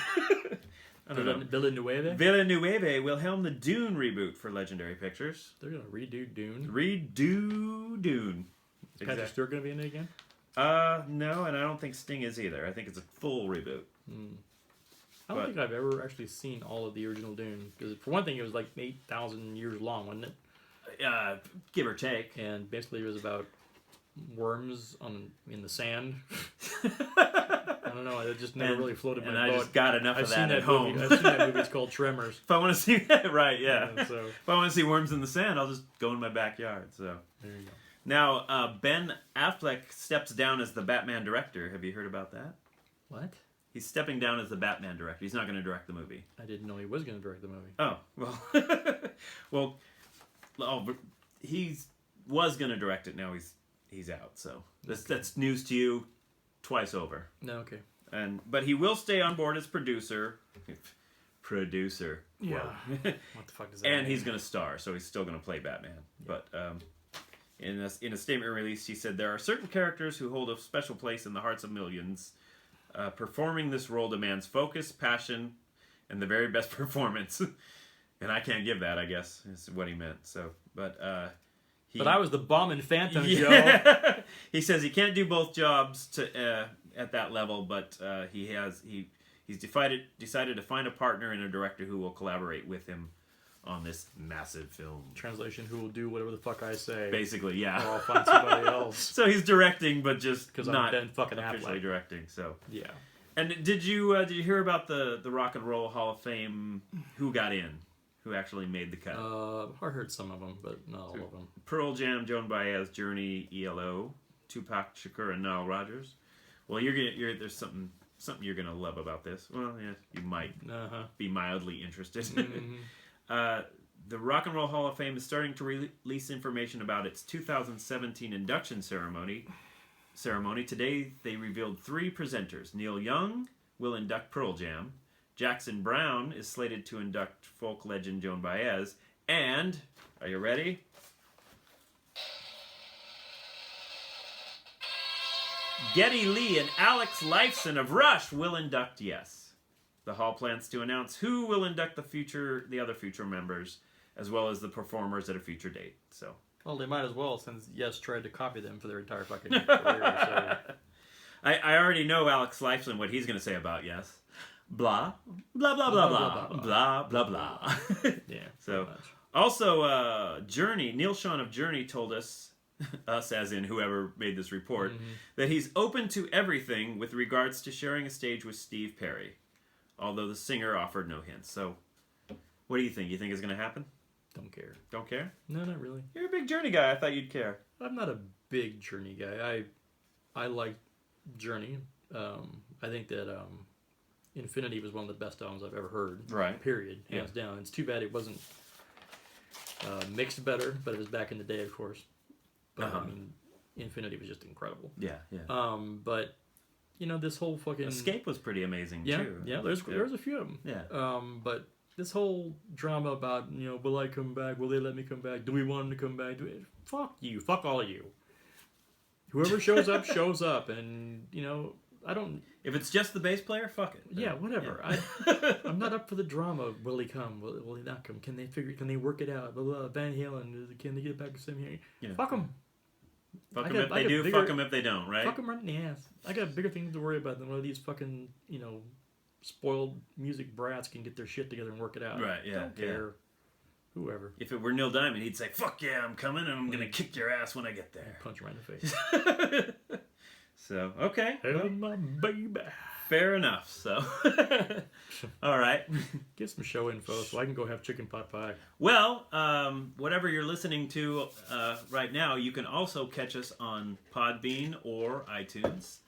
I don't know. Villeneuve will helm the Dune reboot for Legendary Pictures. They're going to redo Dune? Redo Dune. Is Patrick Stewart going to be in it again? No, and I don't think Sting is either. I think it's a full reboot. I don't think I've ever actually seen all of the original Dune. Because for one thing, it was like 8,000 years long, wasn't it? Give or take. And basically it was about worms in the sand. I don't know. It just never really floated my boat. And I just got enough of that at home. I've seen that movie. It's called Tremors. If I want to see that, right, yeah. So if I want to see worms in the sand, I'll just go in my backyard. So there you go. Now, Ben Affleck steps down as the Batman director. Have you heard about that? What? He's stepping down as the Batman director. He's not going to direct the movie. I didn't know he was going to direct the movie. Oh, well. He was going to direct it. Now he's out. So that's news to you twice over. No, okay. But he will stay on board as producer. Yeah. What the fuck does that mean? And he's going to star, so he's still going to play Batman. Yeah. But in a statement released, he said, "There are certain characters who hold a special place in the hearts of millions. Performing this role demands focus, passion, and the very best performance." And I can't give that, I guess, is what he meant. So, but I was the bomb in Phantom, Joe. He says he can't do both jobs at that level, but he's decided to find a partner and a director who will collaborate with him on this massive film. Translation: who will do whatever the fuck I say. Basically, yeah. Or I'll find somebody else. So he's directing, but just because not I'm Ben fucking officially Affleck. directing. So yeah. And did you hear about the Rock and Roll Hall of Fame? Who got in? who actually made the cut. I heard some of them, but not all of them. Pearl Jam, Joan Baez, Journey, ELO, Tupac Shakur, and Nile Rodgers. Well, there's something you're gonna love about this. Well, yeah, you might be mildly interested. Mm-hmm. The Rock and Roll Hall of Fame is starting to release information about its 2017 induction ceremony. Today, they revealed 3 presenters. Neil Young will induct Pearl Jam. Jackson Browne is slated to induct folk legend Joan Baez. And, are you ready? Geddy Lee and Alex Lifeson of Rush will induct Yes. The hall plans to announce who will induct the other future members, as well as the performers at a future date. So, well, they might as well, since Yes tried to copy them for their entire fucking career. So. I already know Alex Lifeson, what he's going to say about Yes. Blah, blah, blah, blah, blah, blah, blah, blah. Yeah. So, also, Journey, Neil Sean of Journey told us as in whoever made this report, that he's open to everything with regards to sharing a stage with Steve Perry, although the singer offered no hints. So, what do you think? You think it's going to happen? Don't care. Don't care? No, not really. You're a big Journey guy. I thought you'd care. I'm not a big Journey guy. I like Journey. I think that Infinity was one of the best albums I've ever heard. Right. Period. Hands down. It's too bad it wasn't mixed better, but it was back in the day, of course. But I mean, Infinity was just incredible. Yeah, yeah. But you know, this whole fucking Escape was pretty amazing too. Yeah, there's a few of them. Yeah. But this whole drama about, you know, will I come back? Will they let me come back? Do we want them to come back? Fuck you. Fuck all of you. Whoever shows up, shows up. And, you know, I don't... If it's just the bass player, fuck it. Yeah, whatever. Yeah. I'm not up for the drama. Will he come? Will he not come? Can they work it out? Blah, blah, Van Halen, can they get back to same here? Yeah. Fuck them. Fuck them if they do, fuck them if they don't, right? Fuck them right in the ass. I got bigger things to worry about than one of these fucking, you know, spoiled music brats can get their shit together and work it out. Right, yeah. Don't care. Whoever. If it were Neil Diamond, he'd say, fuck yeah, I'm coming and I'm going to kick your ass when I get there. Punch him right in the face. So, okay. Hey, my baby. Fair enough, so. All right. Get some show info so I can go have chicken pot pie. Well, whatever you're listening to right now, you can also catch us on Podbean or iTunes.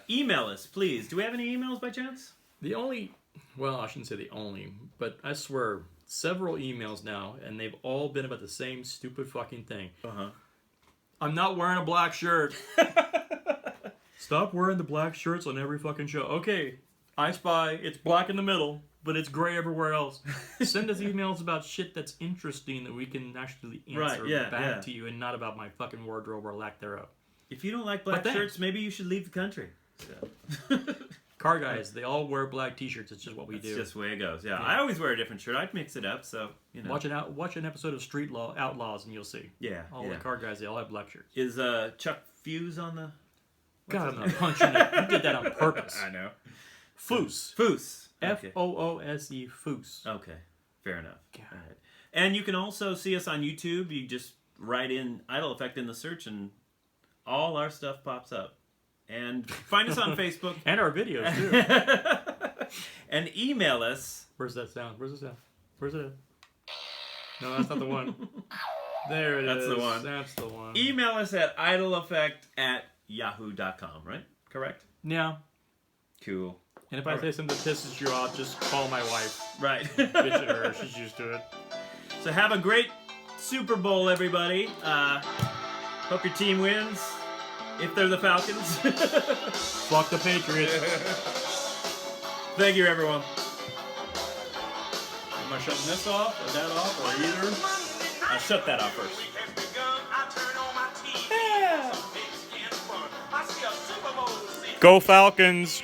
Email us, please. Do we have any emails by chance? Well, I shouldn't say the only, but I swear, several emails now, and they've all been about the same stupid fucking thing. Uh-huh. I'm not wearing a black shirt. Stop wearing the black shirts on every fucking show. Okay, I Spy, it's black in the middle, but it's gray everywhere else. Send us emails about shit that's interesting that we can actually answer back to you, and not about my fucking wardrobe or lack thereof. If you don't like black shirts, maybe you should leave the country. So. Car guys, they all wear black t-shirts. It's just what we do. It's just the way it goes. Yeah, I always wear a different shirt. I'd mix it up, so, you know. Watch an episode of Street Outlaws and you'll see. Yeah, all the car guys, they all have black shirts. Is Chuck Fuse on the... God, I'm not punching it. You did that on purpose. I know. Foose. Foose. Foose. Foose. Okay, fair enough. God. All right. And you can also see us on YouTube. You just write in Idle Effect in the search and all our stuff pops up. And find us on Facebook. And our videos, too. And email us. Where's that sound? Where's the sound? Where's it? No, that's not the one. There it is. That's the one. That's the one. Email us at idleeffect@yahoo.com, right? Correct? Yeah. Cool. And if I say something that pisses you off, just call my wife. Right. Bitch at her. She's used to it. So have a great Super Bowl, everybody. Hope your team wins. If they're the Falcons. Fuck the Patriots. Thank you, everyone. Am I shutting this off, or that off, or either? I'll shut that off first. Go Falcons!